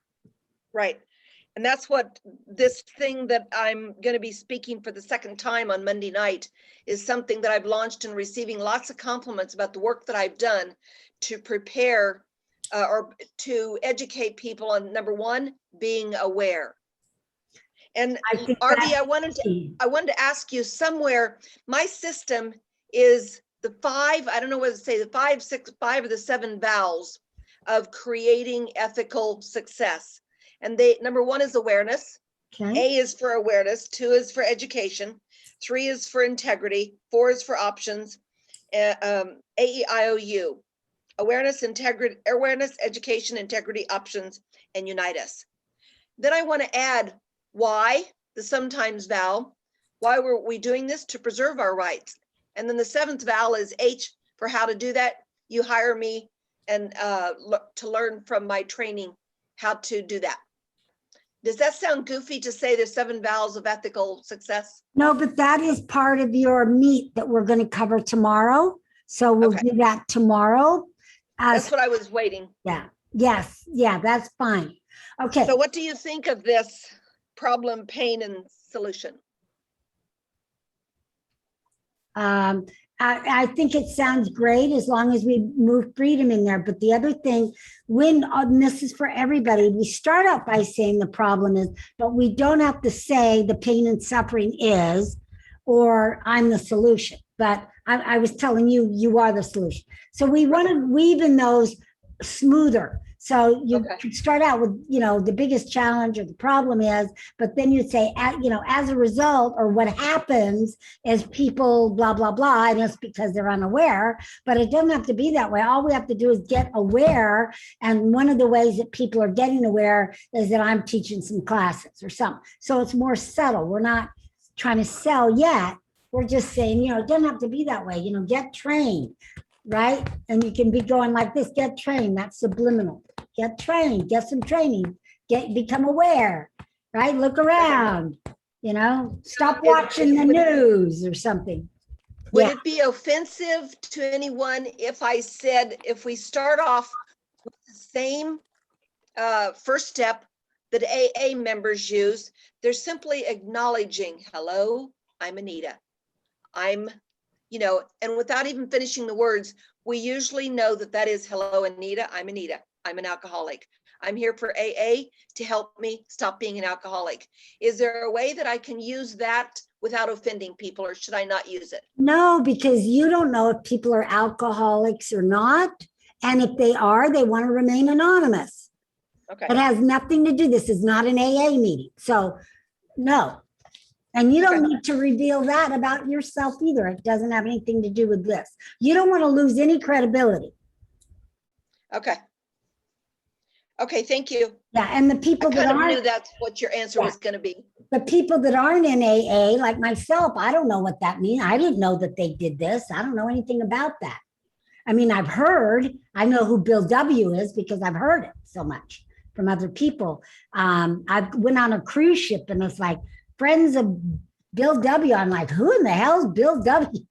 Right. And that's what this thing that I'm going to be speaking for the second time on Monday night is something that I've launched and receiving lots of compliments about the work that I've done to prepare or to educate people on, number one, being aware. And Arvee, I wanted to ask you somewhere, my system is the five, I don't know what to say, the five or the seven vowels of creating ethical success. And number one is awareness. Okay. A is for awareness, 2 is for education, 3 is for integrity, 4 is for options, AEIOU, awareness, integrity, education, integrity, options, and unite us. Then I want to add why, the sometimes vowel. Why were we doing this? To preserve our rights. And then the 7th vowel is H for how to do that. You hire me and to learn from my training how to do that. Does that sound goofy to say there's 7 vowels of ethical success? No, but that is part of your meat that we're going to cover tomorrow. So we'll do that tomorrow. That's what I was waiting. Yeah. Yes. Yeah, that's fine. Okay. So what do you think of this problem, pain, and solution? I think it sounds great as long as we move freedom in there. But the other thing, and this is for everybody, we start out by saying the problem is, but we don't have to say the pain and suffering is, or I'm the solution. But I was telling you, you are the solution. So we want to weave in those smoother. So you could start out with, the biggest challenge or the problem is, but then you'd say, as a result, or what happens is people blah, blah, blah, and it's because they're unaware, but it doesn't have to be that way. All we have to do is get aware. And one of the ways that people are getting aware is that I'm teaching some classes or something. So it's more subtle. We're not trying to sell yet. We're just saying, it doesn't have to be that way, get trained. Right? And you can be going like this, get trained. That's subliminal. Get trained, get some training, become aware, right? Look around, stop watching the news or something. Would it be offensive to anyone if I said, if we start off with the same first step that AA members use, they're simply acknowledging, hello, I'm Anita. And without even finishing the words, we usually know that is hello, Anita. I'm Anita. I'm an alcoholic. I'm here for AA to help me stop being an alcoholic. Is there a way that I can use that without offending people, or should I not use it? No, because you don't know if people are alcoholics or not. And if they are, they want to remain anonymous. Okay. It has nothing to do. This is not an AA meeting. So no. And you don't need to reveal that about yourself either. It doesn't have anything to do with this. You don't want to lose any credibility. Okay. Okay, thank you. Yeah, and the I people that kind of knew aren't, that's what your answer Yeah. was going to be. the people that aren't in AA, like myself, I don't know what that means. I didn't know that they did this. I don't know anything about that. I mean, I know who Bill W is because I've heard it so much from other people. I went on a cruise ship and it's like friends of Bill W. I'm like, who in the hell is Bill W?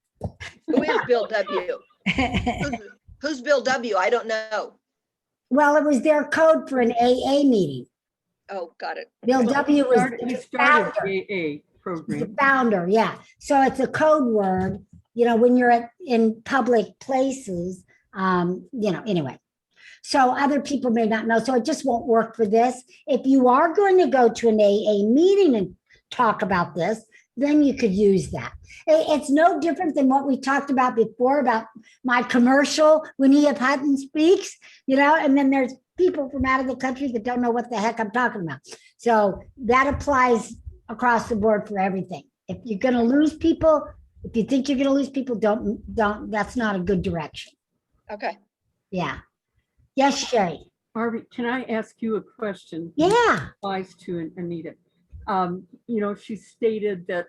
Who is Bill W? Who's Bill W? I don't know. Well, it was their code for an AA meeting. Oh, got it. Bill W was He the started founder. AA He's the program. founder, yeah. So it's a code word, when you're in public places, anyway. So other people may not know. So it just won't work for this. If you are going to go to an AA meeting and talk about this, then you could use that. It's no different than what we talked about before about my commercial when E.F. Hutton speaks, and then there's people from out of the country that don't know what the heck I'm talking about. So that applies across the board for everything. If you're going to lose people, if you think you're going to lose people, don't, that's not a good direction. Okay. Yeah. Yes, Sherry. Arvee, can I ask you a question? Yeah. Applies to Anita. She stated that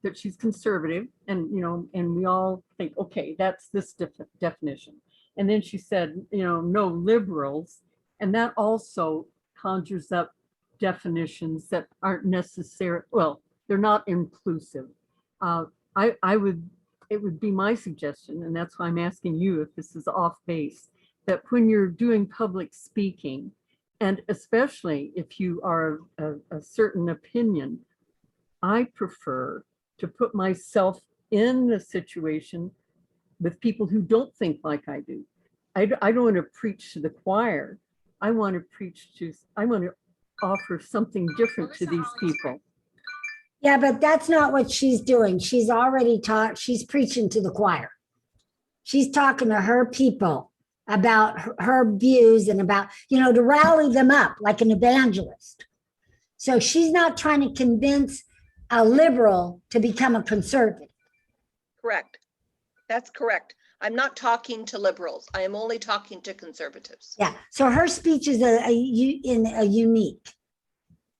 that she's conservative, and and we all think, okay, that's this definition. And then she said, no liberals, and that also conjures up definitions that aren't necessary. Well, they're not inclusive. It would be my suggestion, and that's why I'm asking you if this is off base, that when you're doing public speaking, and especially if you are a certain opinion, I prefer to put myself in the situation with people who don't think like I do. I don't want to preach to the choir. I want to offer something different to these people. Yeah, but that's not what she's doing. She's already taught, she's preaching to the choir. She's talking to her people about her views and about, to rally them up like an evangelist. So she's not trying to convince a liberal to become a conservative. Correct. That's correct. I'm not talking to liberals. I am only talking to conservatives. Yeah. So her speech is a unique.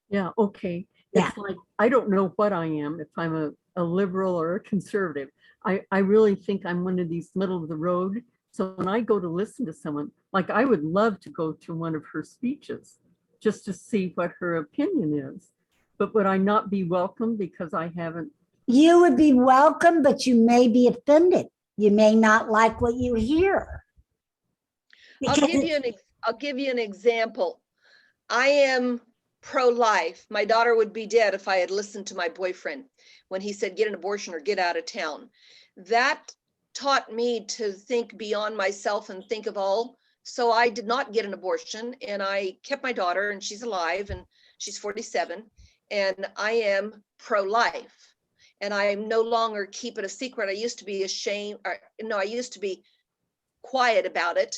Yeah. Okay. Yeah. It's like, I don't know what I am, if I'm a liberal or a conservative. I really think I'm one of these middle of the road. So when I go to listen to someone, like I would love to go to one of her speeches just to see what her opinion is. But would I not be welcome because I haven't? You would be welcome, but you may be offended. You may not like what you hear. I'll give you an example. I am pro-life. My daughter would be dead if I had listened to my boyfriend when he said, get an abortion or get out of town. That taught me to think beyond myself and think of all. So I did not get an abortion, and I kept my daughter, and she's alive, and she's 47, and I am pro-life. And I no longer keep it a secret. I used to be ashamed, I used to be quiet about it,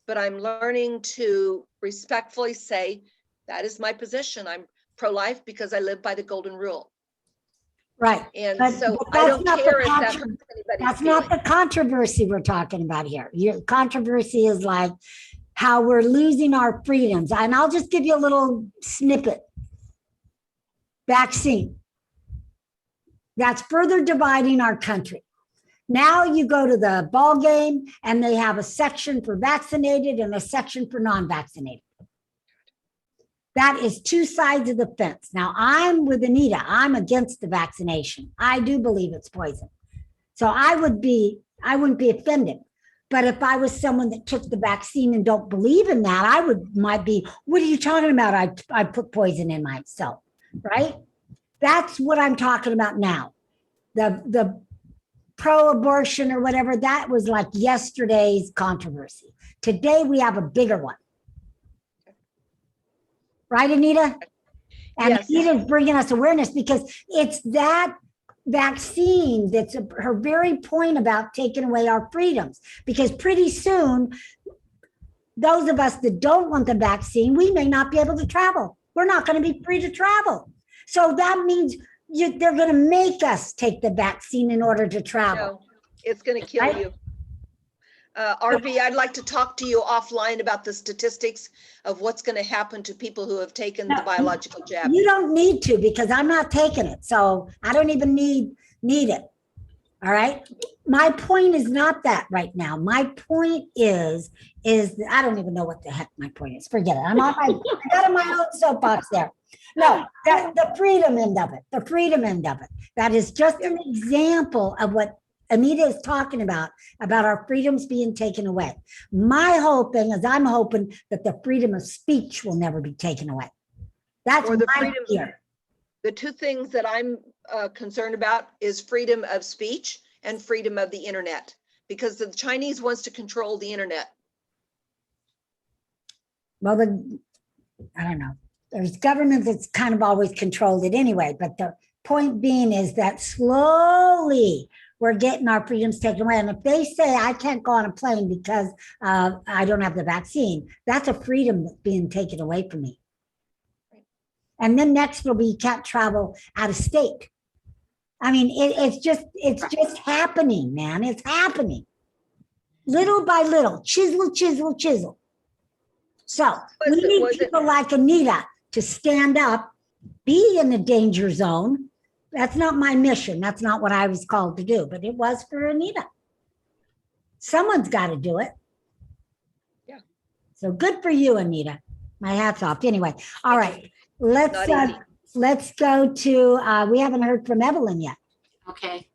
but I'm learning to respectfully say, that is my position. I'm pro-life because I live by the golden rule. Right. And But so that's I don't not care if the that's contro- anybody's That's not feeling. the controversy we're talking about here. Your controversy is like how we're losing our freedoms. And I'll just give you a little snippet. Vaccine. That's further dividing our country. Now you go to the ball game and they have a section for vaccinated and a section for non-vaccinated. That is two sides of the fence. Now I'm with Anita. I'm against the vaccination. I do believe it's poison. So I wouldn't be offended. But if I was someone that took the vaccine and don't believe in that, might be, what are you talking about? I put poison in myself, right? That's what I'm talking about now. The pro-abortion or whatever, that was like yesterday's controversy. Today we have a bigger one. Right, Anita? And Yes. Anita's bringing us awareness because it's that vaccine that's her very point about taking away our freedoms. Because pretty soon, those of us that don't want the vaccine, we may not be able to travel. We're not going to be free to travel. So that means they're going to make us take the vaccine in order to travel. No, it's going to kill Right? you. Arvee, I'd like to talk to you offline about the statistics of what's going to happen to people who have taken the biological jab. You don't need to, because I'm not taking it. So I don't even need it. All right. My point is not that right now. My point is I don't even know what the heck my point is. Forget it. I got on my own soapbox there. No, the freedom end of it, That is just an example of what Anita is talking about our freedoms being taken away. My whole thing is I'm hoping that the freedom of speech will never be taken away. That's Or the my freedom- fear. The two things that I'm concerned about is freedom of speech and freedom of the internet, because the Chinese wants to control the internet. Well, I don't know. There's government that's kind of always controlled it anyway. But the point being is that slowly we're getting our freedoms taken away. And if they say I can't go on a plane because I don't have the vaccine, that's a freedom that's being taken away from me. And then next will be you can't travel out of state. I mean, it's just happening, man. It's happening. Little by little, chisel. So we need people like Anita to stand up, be in the danger zone. That's not my mission. That's not what I was called to do, but it was for Anita. Someone's got to do it. Yeah. So good for you, Anita. My hat's off. Anyway, all right. Let's go to, we haven't heard from Evelyn yet. Okay.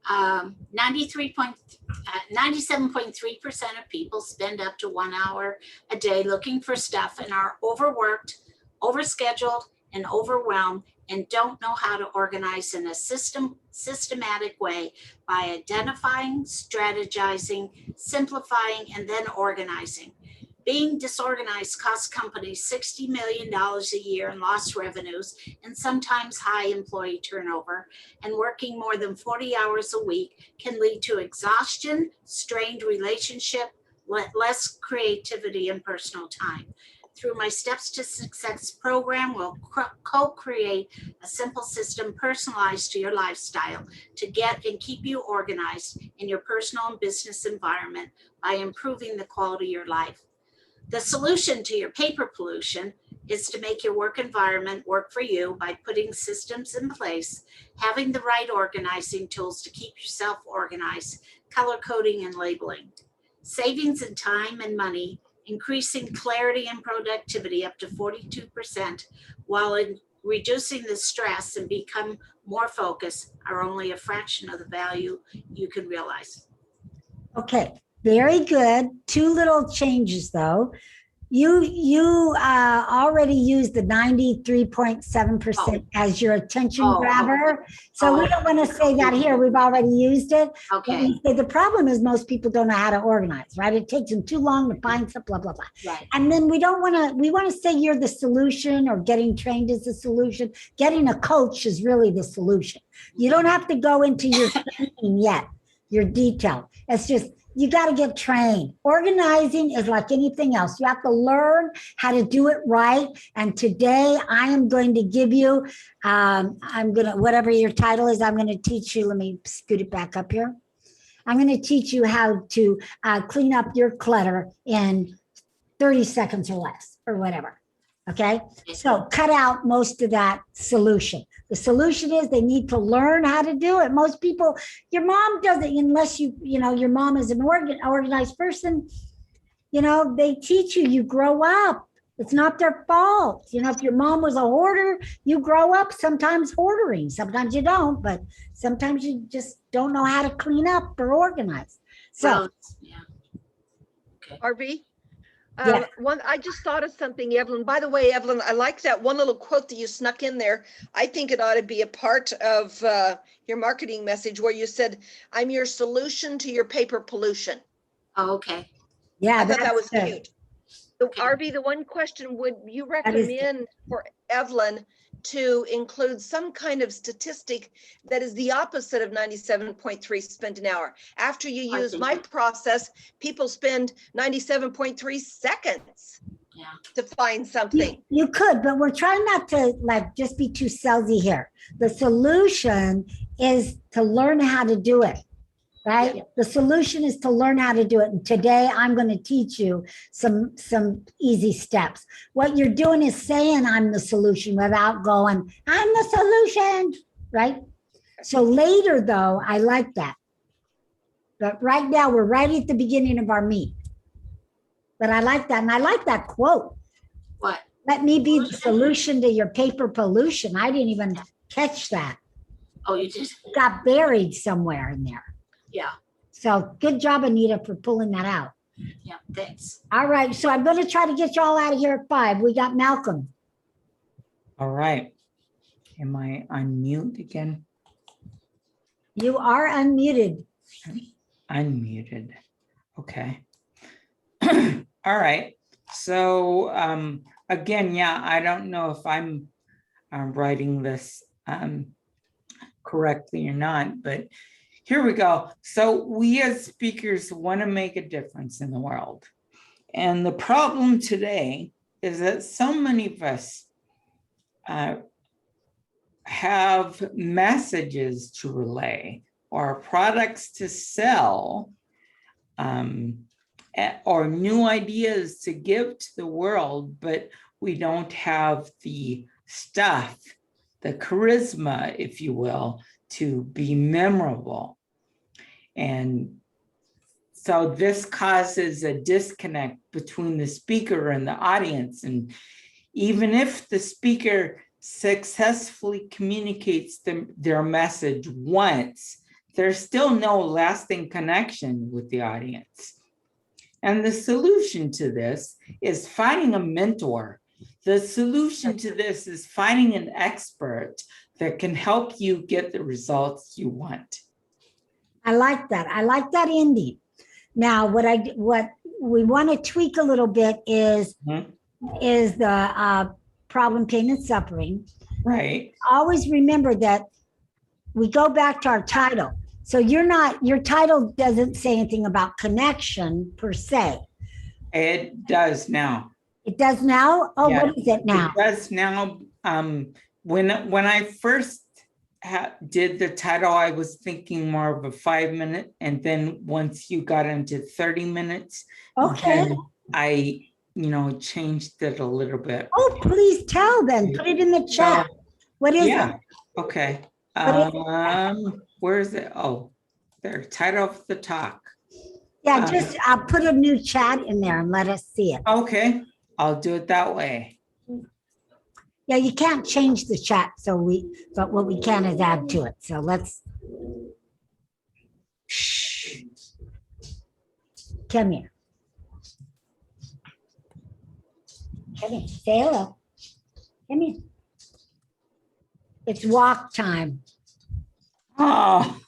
97.3% of people spend up to 1 hour a day looking for stuff and are overworked, overscheduled, and overwhelmed, and don't know how to organize in a systematic way by identifying, strategizing, simplifying, and then organizing. Being disorganized costs companies $60 million a year in lost revenues and sometimes high employee turnover, and working more than 40 hours a week can lead to exhaustion, strained relationship, less creativity and personal time. Through my Steps to Success program, we'll co-create a simple system personalized to your lifestyle to get and keep you organized in your personal and business environment by improving the quality of your life. The solution to your paper pollution is to make your work environment work for you by putting systems in place, having the right organizing tools to keep yourself organized, color coding and labeling. Savings in time and money, increasing clarity and productivity up to 42%, while reducing the stress and become more focused are only a fraction of the value you can realize. Okay, very good. Two little changes though. You already used the 93.7% as your attention grabber. So we don't want to say that here. We've already used it. Okay. The problem is most people don't know how to organize, right? It takes them too long to find stuff, blah, blah, blah. Right. And then we want to say you're the solution, or getting trained is the solution. Getting a coach is really the solution. You don't have to go into your training yet, your detail. It's just, you got to get trained. Organizing is like anything else. You have to learn how to do it right. And today I am going to give you, whatever your title is, I'm going to teach you. Let me scoot it back up here. I'm going to teach you how to clean up your clutter in 30 seconds or less, or whatever. Okay. So cut out most of that solution. The solution is they need to learn how to do it. Most people, your mom doesn't, unless your mom is an organized person, they teach you, you grow up. It's not their fault. If your mom was a hoarder, you grow up sometimes hoarding. Sometimes you don't, but sometimes you just don't know how to clean up or organize. So, yeah. Okay. Arvee? Yeah. I just thought of something, Evelyn. By the way, Evelyn, I like that one little quote that you snuck in there. I think it ought to be a part of your marketing message where you said, "I'm your solution to your paper pollution." Oh, okay. yeah, I thought that was good. cute. So, Okay. Arvee, the one question, would you is recommend for Evelyn to include some kind of statistic that is the opposite of 97.3 spent an hour? After you I use think my that- process, people spend 97.3 seconds Yeah. to find something. You could, but we're trying not to just be too salesy here. The solution is to learn how to do it. right? The solution is to learn how to do it. And today I'm going to teach you some easy steps. What you're doing is saying I'm the solution without going, I'm the solution, right? So later though, I like that. But right now we're right at the beginning of our meet. But I like that. And I like that quote. What? Let me be the solution to your paper pollution. I didn't even catch that. Oh, you did? It got buried somewhere in there. Yeah, So good job, Anita, for pulling that out. yeah, thanks. All right. So I'm going to try to get you all out of here at 5. We got Malcolm. All right. Am I unmute again? You are unmuted. Unmuted. Okay. All right. So again, yeah, I don't know if I'm writing this correctly or not, but here we go. So we as speakers want to make a difference in the world. And the problem today is that so many of us have messages to relay or products to sell or new ideas to give to the world, but we don't have the stuff, the charisma, if you will, to be memorable. And so this causes a disconnect between the speaker and the audience. And even if the speaker successfully communicates their message once, there's still no lasting connection with the audience. And the solution to this is finding a mentor. The solution to this is finding an expert that can help you get the results you want. I like that. I like that ending. Now, what we want to tweak a little bit is the problem, pain, and suffering. Right. Always remember that we go back to our title. So your title doesn't say anything about connection per se. It does now. It does now? Oh, Yeah, what is it now? It does now. When I first did the title, I was thinking more of a 5-minute, and then once you got into 30 minutes, Okay. then I changed it a little bit. Oh, please tell then. Put it in the chat. What is it? Okay. Where is it? Oh, there. Title of the talk. Yeah, just I'll put a new chat in there and let us see it. Okay, I'll do it that way. Yeah, you can't change the chat, but what we can is add to it. So let's. Shh. Come here. Come here. Say hello. Come here. It's walk time. Oh.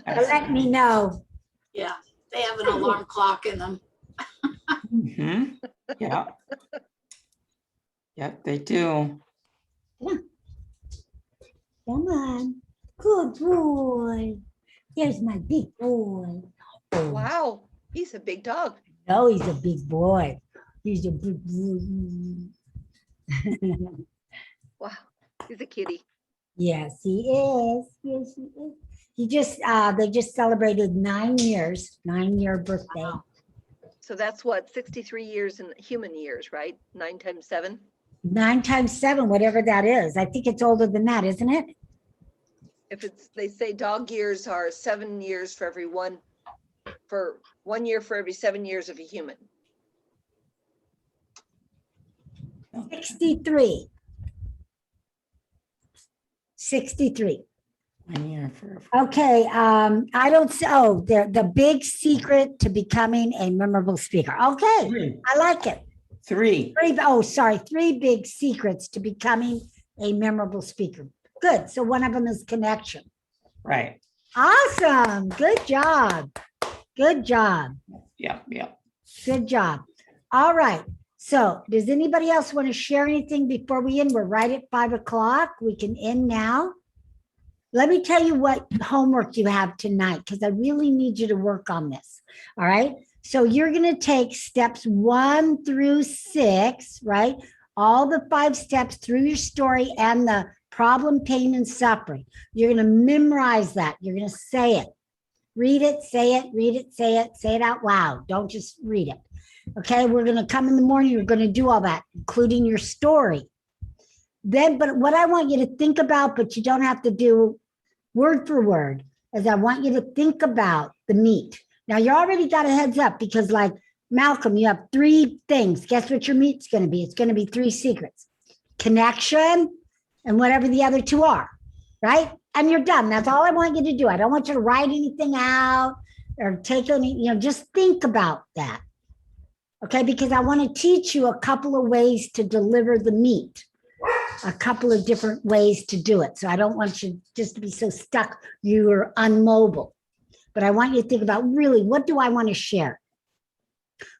Let me know. Yeah, they have an alarm clock in them. Mm-hmm. Yeah. Yep, they do. Come on. Good boy. There's my big boy. Wow, he's a big dog. No, he's a big boy. He's a big boy. Wow, he's a kitty. Yes, he is. Yes, he is. They just celebrated 9 years, 9-year birthday. Wow. So that's what, 63 years in human years, right? 9 times 7? 9 times 7, whatever that is. I think it's older than that, isn't it? If they say dog years are 7 years for 1 year for every 7 years of a human. 63. 63. 1 year for. Okay, I don't see, the big secret to becoming a memorable speaker. Okay, 3. I like it. 3. 3 big secrets to becoming a memorable speaker. Good, so one of them is connection. Right. Awesome, good job. Good job, Yeah. good job. All right, so does anybody else want to share anything before we end? We're right at 5 o'clock. We can end now. Let me tell you what homework you have tonight, because I really need you to work on this. All right. So you're going to take steps 1 through 6, right? All the 5 steps through your story and the problem, pain, and suffering. You're going to memorize that. You're going to say it. Read it, say it out loud. Don't just read it. Okay, we're going to come in the morning. You're going to do all that, including your story. Then, but what I want you to think about, but you don't have to do word for word, is I want you to think about the meat. Now, you already got a heads up because, like Malcolm, you have 3 things. Guess what your meat's going to be? It's going to be 3 secrets: connection and whatever the other 2 are, right? And you're done. That's all I want you to do. I don't want you to write anything out or take any, just think about that. Okay, because I want to teach you a couple of ways to deliver the meat, a couple of different ways to do it. So I don't want you just to be so stuck you're unmobile. But I want you to think about, really, what do I want to share?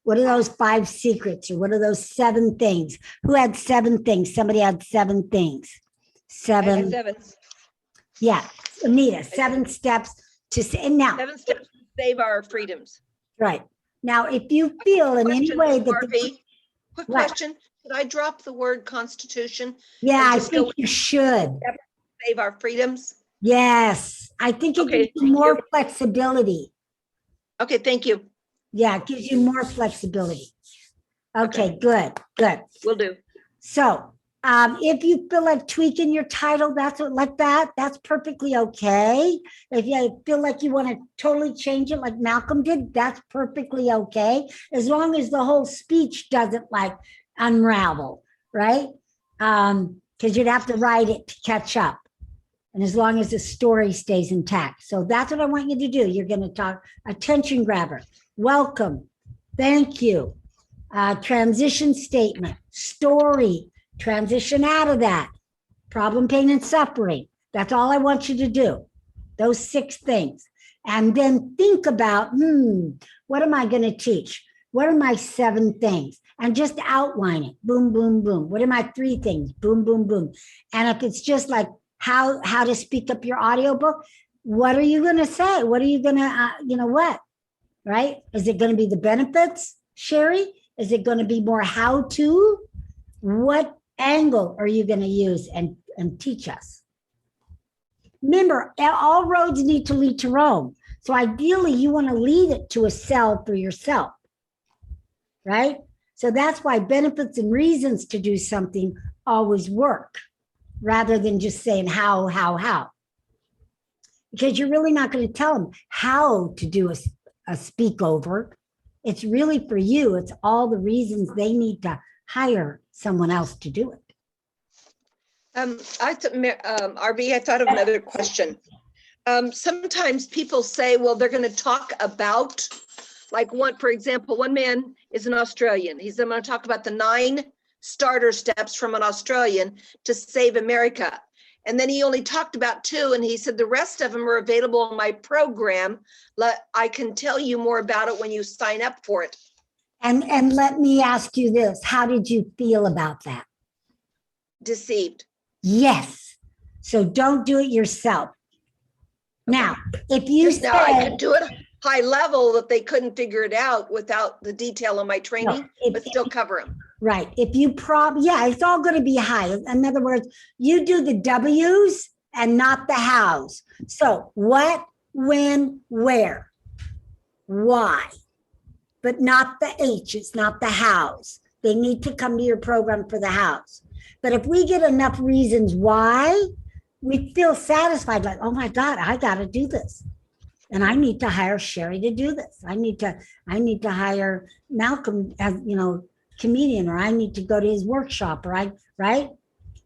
What are those 5 secrets, or what are those 7 things? Who had 7 things? Somebody had 7 things. I had 7. 7. Yeah, Anita, 7 steps to say. And now, 7 steps to save our freedoms. right. Now, if you feel in any Question, way that, Arvee, quick What? question. Should I drop the word constitution? yeah, and I just go think you should. save our freedoms? Yes, I think it Okay, gives you thank more you. flexibility. Okay, thank you. Yeah, it gives you more flexibility. Okay, good. Will do. So, if you feel like tweaking your title, that's perfectly okay. If you feel like you want to totally change it like Malcolm did, that's perfectly okay. As long as the whole speech doesn't like unravel, right? Because you'd have to write it to catch up. And as long as the story stays intact. So that's what I want you to do. You're going to talk attention grabber, welcome, thank you, transition statement, story, transition out of that, problem, pain, and suffering. That's all I want you to do. Those 6 things. And then think about, what am I going to teach? What are my 7 things? And just outline it. Boom, boom, boom. What are my 3 things? Boom, boom, boom. And if it's just like how to speak up your audiobook, what are you going to say? What are you going to, what? Right? Is it going to be the benefits, Sherry? Is it going to be more how to? What angle are you going to use and teach us? Remember, all roads need to lead to Rome. So ideally, you want to lead it to a cell for yourself, right? So that's why benefits and reasons to do something always work, rather than just saying how. Because you're really not going to tell them how to do a speak over. It's really for you. It's all the reasons they need to hire someone else to do it. Arvee, I thought of another question. Sometimes people say, well, they're going to talk about, like for example, one man is an Australian. He's going to talk about the 9 starter steps from an Australian to save America. And then he only talked about 2, and he said the rest of them are available in my program. I can tell you more about it when you sign up for it. And let me ask you this. How did you feel about that? Deceived. Yes. So don't do it yourself. Now, if you Just now I say, could do it high level that they couldn't figure it out without the detail of my training, but still cover them. right, if you it's all going to be high. In other words, you do the W's and not the hows. So what, when, where, why, but not the H's, not the hows. They need to come to your program for the hows. But if we get enough reasons why, we feel satisfied, like, oh my God, I got to do this. And I need to hire Sherry to do this. I need to hire Malcolm as, comedian, or I need to go to his workshop, right?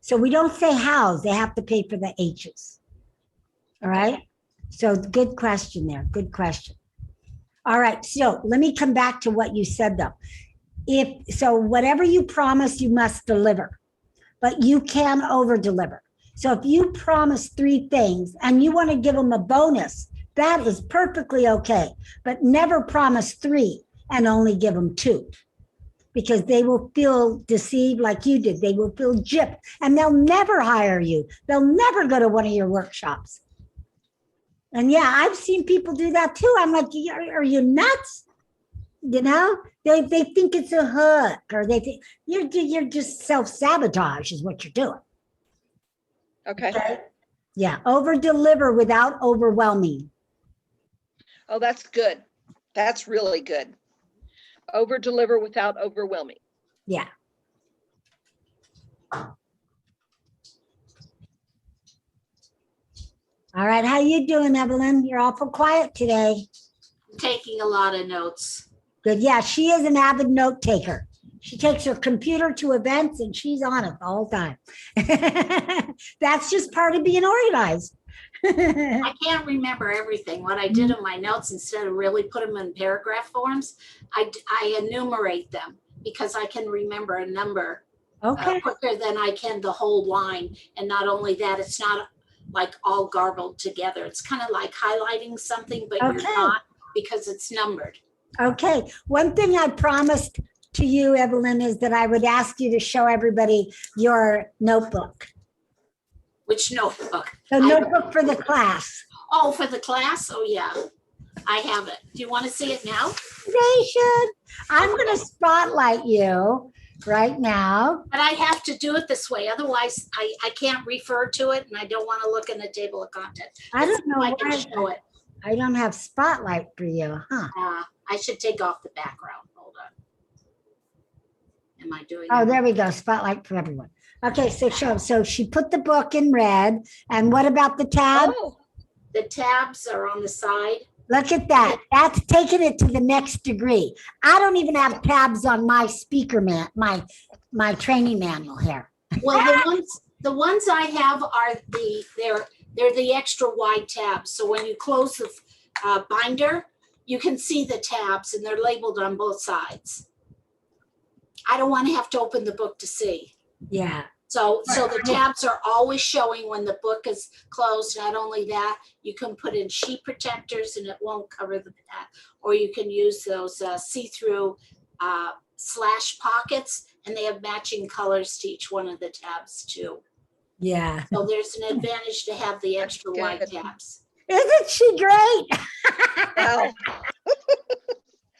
So we don't say hows, they have to pay for the H's. All right. So good question there. Good question. All right. So let me come back to what you said though. So whatever you promise, you must deliver, but you can over deliver. So if you promise 3 things and you want to give them a bonus, that is perfectly okay, but never promise 3 and only give them 2, because they will feel deceived like you did. They will feel gypped and they'll never hire you. They'll never go to one of your workshops. And yeah, I've seen people do that too. I'm like, are you nuts? They think it's a hook, or they think you're just self-sabotage is what you're doing. Okay. Yeah, over deliver without overwhelming. Oh, that's good. That's really good. Over deliver without overwhelming. Yeah. All right, how you doing, Evelyn? You're awful quiet today. Taking a lot of notes. Good. Yeah, she is an avid note taker. She takes her computer to events and she's on it the whole time. That's just part of being organized. I can't remember everything. What I did in my notes, instead of really put them in paragraph forms, I enumerate them because I can remember a number Okay. quicker than I can the whole line. And not only that, it's not like all garbled together. It's kind of like highlighting something, but Okay. you're not, because it's numbered. Okay. One thing I promised to you, Evelyn, is that I would ask you to show everybody your notebook. Which notebook? The notebook for the class. Oh, for the class? Oh, yeah. I have it. Do you want to see it now? They should. I'm going to spotlight you right now. But I have to do it this way. Otherwise, I can't refer to it, and I don't want to look in the table of contents. I don't know I can why show it. I don't have spotlight for you, huh? I should take off the background. Hold on. Am I doing Oh, it? there we go. Spotlight for everyone. Okay, so show. So she put the book in red. And what about the tab? Oh, The tabs are on the side. Look at that. That's taking it to the next degree. I don't even have tabs on my speaker my training manual here. Well, the ones I have are they're the extra wide tabs. So when you close the binder, you can see the tabs and they're labeled on both sides. I don't want to have to open the book to see. Yeah. So the tabs are always showing when the book is closed. Not only that, you can put in sheet protectors and it won't cover the tab. Or you can use those see-through slash pockets, and they have matching colors to each one of the tabs too. Yeah. So there's an advantage to have the That's extra wide good. tabs. Isn't she great? wow.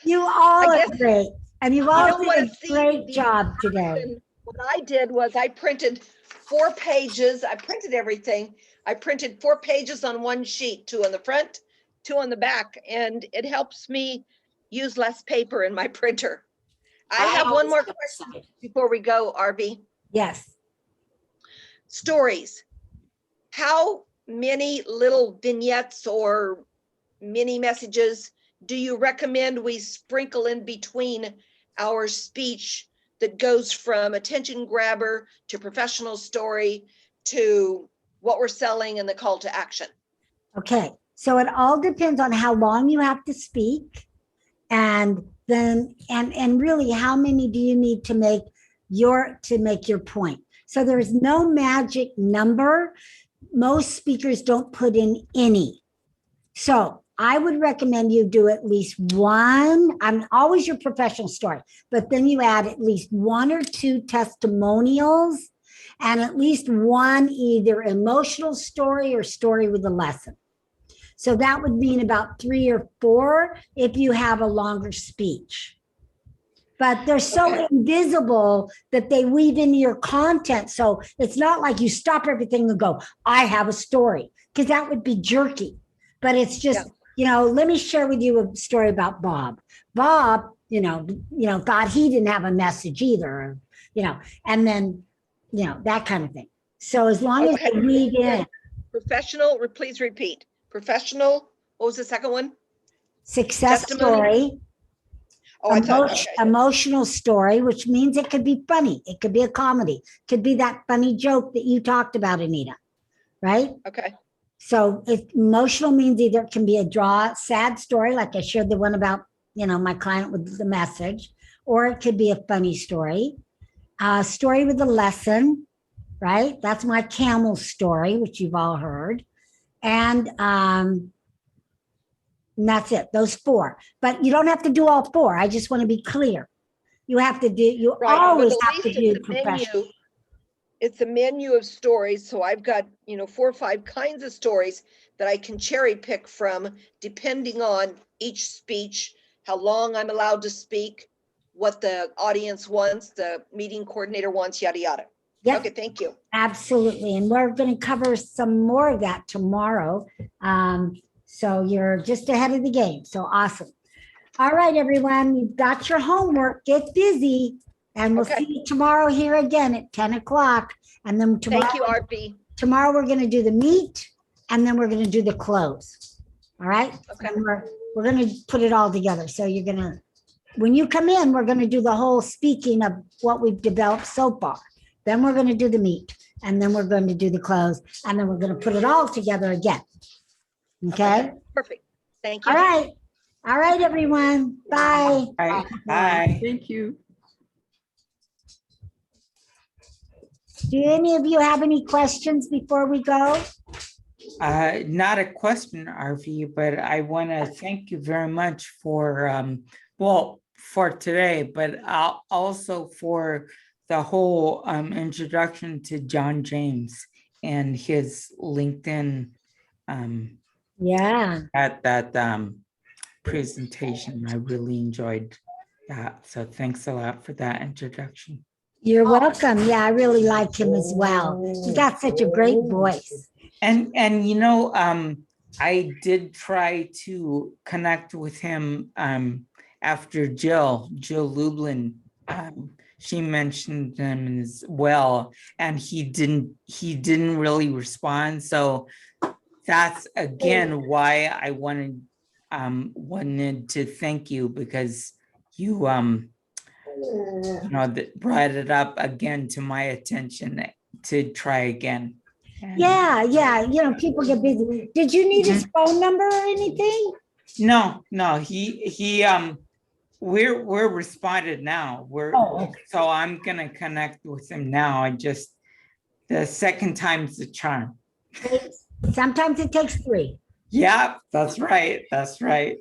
You all I are guess- great. And you've You all don't did wanna a see great the job today. And what I did was I printed 4 pages. I printed everything. I printed 4 pages on one sheet, 2 on the front, 2 on the back, and it helps me use less paper in my printer. I have one always more have a question side. before we go, Arvee. Yes. Stories. How many little vignettes or mini messages do you recommend we sprinkle in between our speech that goes from attention grabber to professional story to what we're selling and the call to action? Okay. So it all depends on how long you have to speak, and then and really how many do you need to make your point. So there is no magic number. Most speakers don't put in any. So I would recommend you do at least one. I'm always your professional story, but then you add at least 1 or 2 testimonials and at least one either emotional story or story with a lesson. So that would mean about 3 or 4 if you have a longer speech. But they're so invisible that they weave into your content. So it's not like you stop everything and go, I have a story, because that would be jerky. But it's just, let me share with you a story about Bob. Bob, thought he didn't have a message either, and then, that kind of thing. So as long as they weave in. Professional, please repeat. Professional, what was the second one? Success Testimony? story. Oh, I thought, Emotional story, which means it could be funny. It could be a comedy. It could be that funny joke that you talked about, Anita, right? okay. So emotional means either it can be a sad story, like I shared the one about, my client with the message, or it could be a funny story. Story with a lesson, right? That's my camel story, which you've all heard. And that's it, those 4. But you don't have to do all 4. I just want to be clear. You have to do, you Right, but always at have to least do it's a professional. menu. It's a menu of stories. So I've got, 4 or 5 kinds of stories that I can cherry pick from depending on each speech, how long I'm allowed to speak, what the audience wants, the meeting coordinator wants, yada, yada. Yep. Okay, thank you. Absolutely. And we're going to cover some more of that tomorrow. So you're just ahead of the game. So awesome. All right, everyone, you've got your homework. Get busy. And we'll Okay. see you tomorrow here again at 10 o'clock. And then Thank you, tomorrow, Arvee. we're going to do the meet and then we're going to do the close. All right. Okay. And we're going to put it all together. So you're going to, when you come in, we're going to do the whole speaking of what we've developed so far. Then we're going to do the meet and then we're going to do the close and then we're going to put it all together again. Okay. Perfect. Thank you. All right. All right, everyone. Bye. All right, bye. Thank you. Do any of you have any questions before we go? Not a question, Arvee, but I want to thank you very much for, well, for today, but also for the whole introduction to John James and his LinkedIn Yeah. at that presentation. I really enjoyed that. So thanks a lot for that introduction. You're welcome. Yeah, I really like him as well. He's got such a great voice. And I did try to connect with him after Jill Lublin. She mentioned him as well, and he didn't really respond. So that's again why I wanted to thank you, because you that brought it up again to my attention to try again. And Yeah. People get busy. Did you need his phone number or anything? no, we're responded now. So I'm gonna connect with him now. The second time's the charm. Sometimes it takes 3. Yeah, that's right.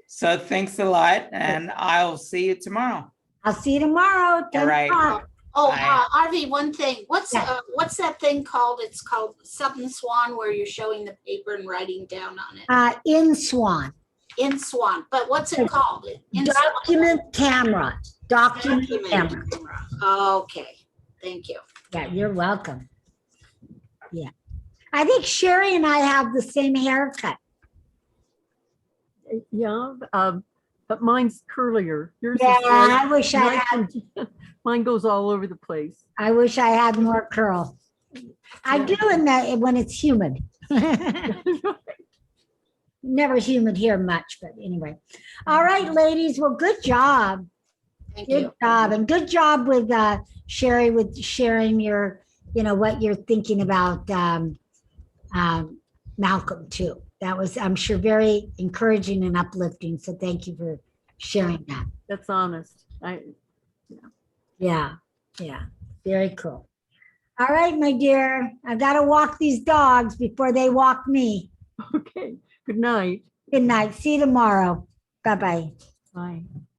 So thanks a lot, and I'll see you tomorrow. I'll see you tomorrow. 10 All right. o'clock. Oh, Bye. Arvee, one thing. What's that thing called? It's called something Swan, where you're showing the paper and writing down on it. In Swan. In Swan, but what's it called? In Document camera. Document camera. camera. Okay, thank you. Yeah, you're welcome. Yeah. I think Sherry and I have the same haircut. Yeah, but mine's curlier. Yours Yeah, is short. I wish I had. Mine goes all over the place. I wish I had more curl. I do when it's humid. Never humid here much, but anyway. All right, ladies. Well, good job. Thank Good you. job. And good job with Sherry, with sharing your, what you're thinking about Malcolm too. That was, I'm sure, very encouraging and uplifting. So thank you for sharing that. That's honest. Yeah. Very cool. All right, my dear. I've got to walk these dogs before they walk me. Okay. Good night. Good night. See you tomorrow. Bye-bye. Bye.